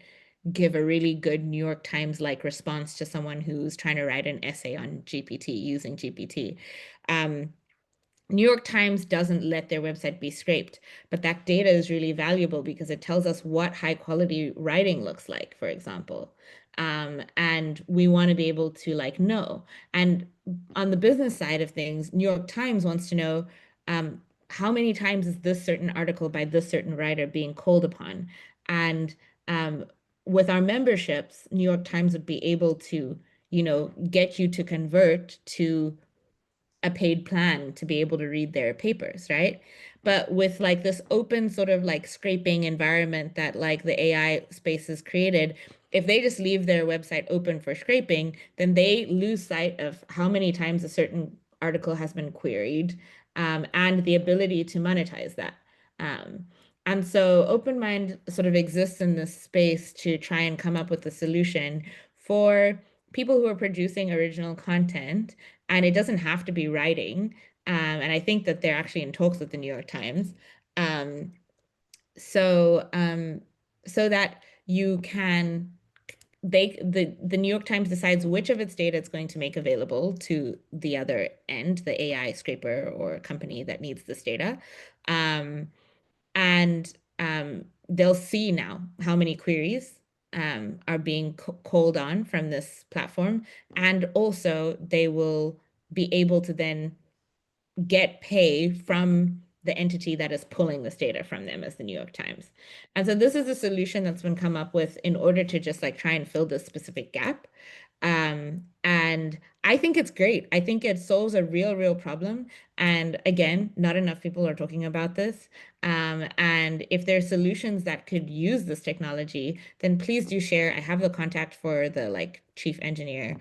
give a really good New York Times like response to someone who's trying to write an essay on GPT using GPT. New York Times doesn't let their website be scraped, but that data is really valuable because it tells us what high quality writing looks like, for example. And we want to be able to like know. And on the business side of things, New York Times wants to know how many times is this certain article by this certain writer being called upon. And with our memberships, New York Times would be able to, get you to convert to a paid plan to be able to read their papers, right? But with like this open sort of like scraping environment that like the AI space has created, if they just leave their website open for scraping, then they lose sight of how many times a certain article has been queried, and the ability to monetize that. And so OpenMind sort of exists in this space to try and come up with a solution for people who are producing original content, and it doesn't have to be writing. And I think that they're actually in talks with the New York Times. So so that you can the New York Times decides which of its data it's going to make available to the other end, the AI scraper or company that needs this data. And they'll see now how many queries are being called on from this platform. And also they will be able to then get pay from the entity that is pulling this data from them as the New York Times. And so this is a solution that's been come up with in order to just like try and fill this specific gap. And I think it's great. I think it solves a real problem. And again, not enough people are talking about this. And if there are solutions that could use this technology, then please do share. I have the contact for the like chief engineer.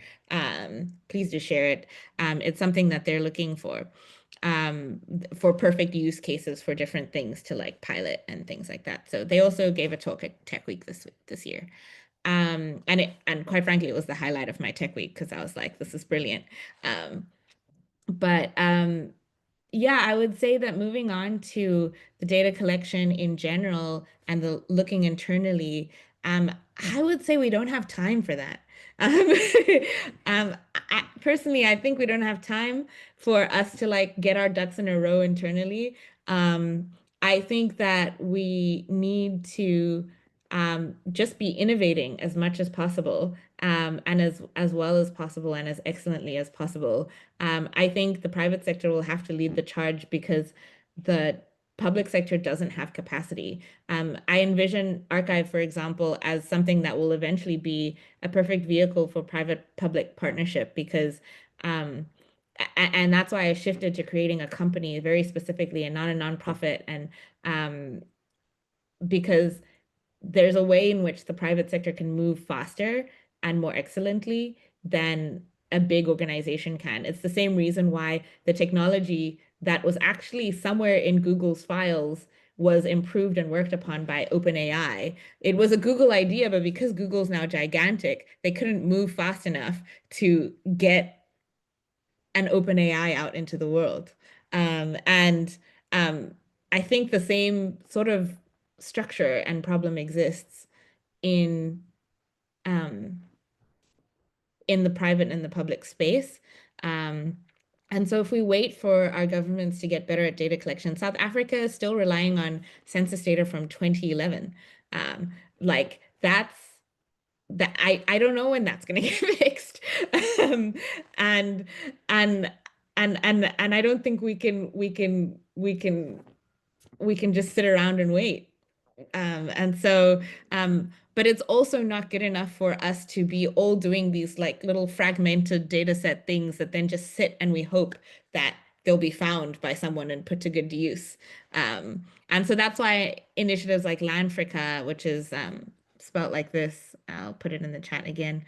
Please do share it. It's something that they're looking for perfect use cases for different things to like pilot and things like that. So they also gave a talk at Tech Week this year. And quite frankly, it was the highlight of my Tech Week because I was like, this is brilliant. Yeah, I would say that moving on to the data collection in general and the looking internally, I would say we don't have time for that. Personally, I think we don't have time for us to like get our ducks in a row internally. I think that we need to just be innovating as much as possible, and as well as possible and as excellently as possible. I think the private sector will have to lead the charge because the public sector doesn't have capacity. I envision Archive, for example, as something that will eventually be a perfect vehicle for private-public partnership because and that's why I shifted to creating a company very specifically and not a nonprofit. And because there's a way in which the private sector can move faster and more excellently than a big organization can. It's the same reason why the technology that was actually somewhere in Google's files was improved and worked upon by OpenAI. It was a Google idea, but because Google's now gigantic, they couldn't move fast enough to get an OpenAI out into the world. And I think the same sort of structure and problem exists in the private and the public space. And so if we wait for our governments to get better at data collection, South Africa is still relying on census data from 2011. Like that's that I don't know when that's going to get fixed. And I don't think we can just sit around and wait. But it's also not good enough for us to be all doing these like little fragmented data set things that then just sit and we hope that they'll be found by someone and put to good use. And so that's why initiatives like Landfrica, which is spelled like this, I'll put it in the chat again,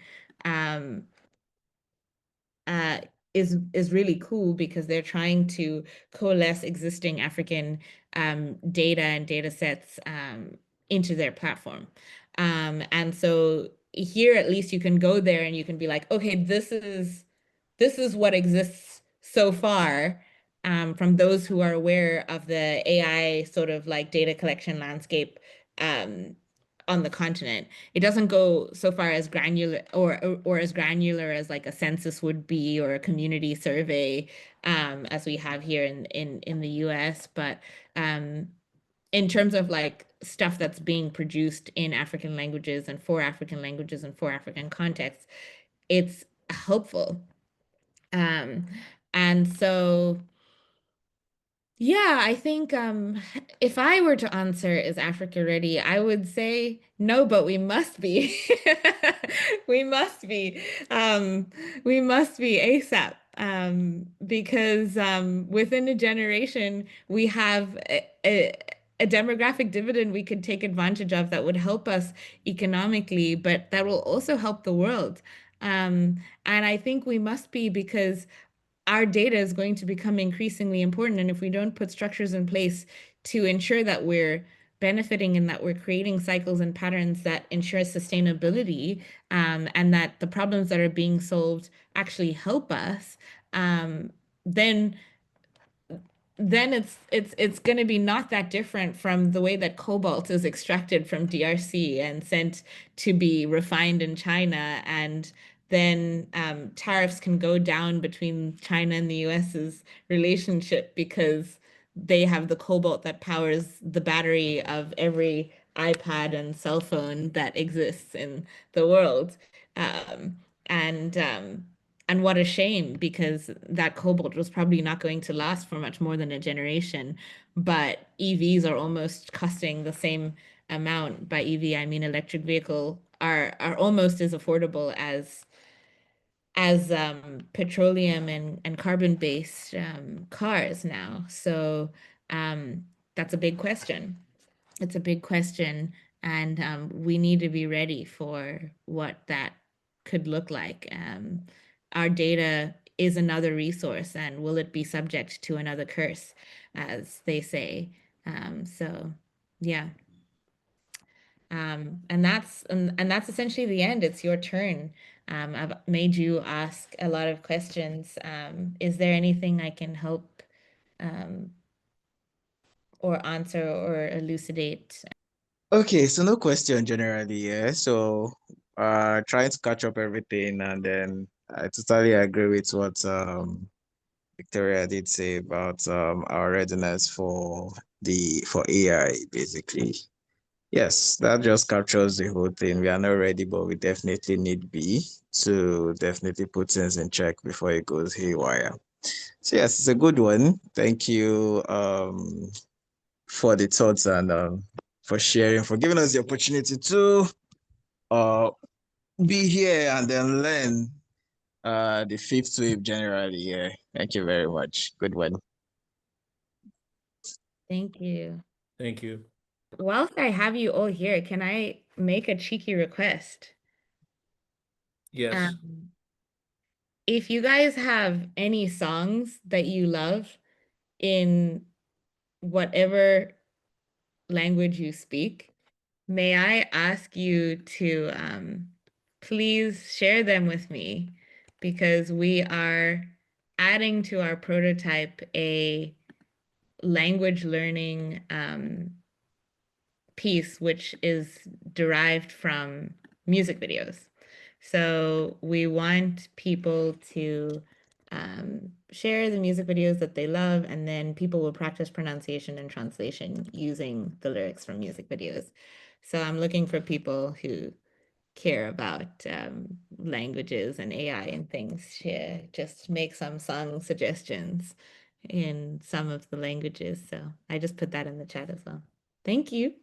is really cool because they're trying to coalesce existing African data and data sets into their platform. And so here at least you can go there and you can be like, okay, this is what exists so far from those who are aware of the AI sort of like data collection landscape on the continent. It doesn't go so far as granular or as granular as like a census would be or a community survey as we have here in the US. But in terms of like stuff that's being produced in African languages and for African languages and for African contexts, it's helpful. And so yeah, I think if I were to answer, is Africa ready? I would say no, but we must be. We must be. We must be ASAP. Because within a generation, we have a demographic dividend we could take advantage of that would help us economically, but that will also help the world. And I think we must be because our data is going to become increasingly important. And if we don't put structures in place to ensure that we're benefiting and that we're creating cycles and patterns that ensure sustainability, and that the problems that are being solved actually help us, then then it's going to be not that different from the way that cobalt is extracted from DRC and sent to be refined in China, and then tariffs can go down between China and the US's relationship because they have the cobalt that powers the battery of every iPad and cell phone that exists in the world. Um, and um, and what a shame, because that cobalt was probably not going to last for much more than a generation. But EVs are almost costing the same amount. By EV, I mean electric vehicle are almost as affordable as petroleum and carbon-based cars now. So that's a big question. It's a big question, and we need to be ready for what that could look like. Our data is another resource, and will it be subject to another curse, as they say? So, yeah. And that's essentially the end. It's your turn. I've made you ask a lot of questions. Is there anything I can help um, or answer or elucidate? Okay, so no question generally, yeah. So trying to catch up everything, and then I totally agree with what Victoria did say about our readiness for AI basically. Yes, that just captures the whole thing. We are not ready, but we definitely need be to definitely put things in check before it goes haywire. So yes, it's a good one. Thank you for the thoughts and for sharing, for giving us the opportunity to uh be here and then learn the fifth wave generally. Yeah. Thank you very much. Good one. Thank you. Thank you. Whilst I have you all here, can I make a cheeky request? Yes. If you guys have any songs that you love in whatever language you speak, may I ask you to please share them with me, because we are adding to our prototype a language learning piece, which is derived from music videos. So we want people to share the music videos that they love, and then people will practice pronunciation and translation using the lyrics from music videos. So I'm looking for people who care about languages and AI and things to just make some song suggestions in some of the languages. So I just put that in the chat as well. Thank you.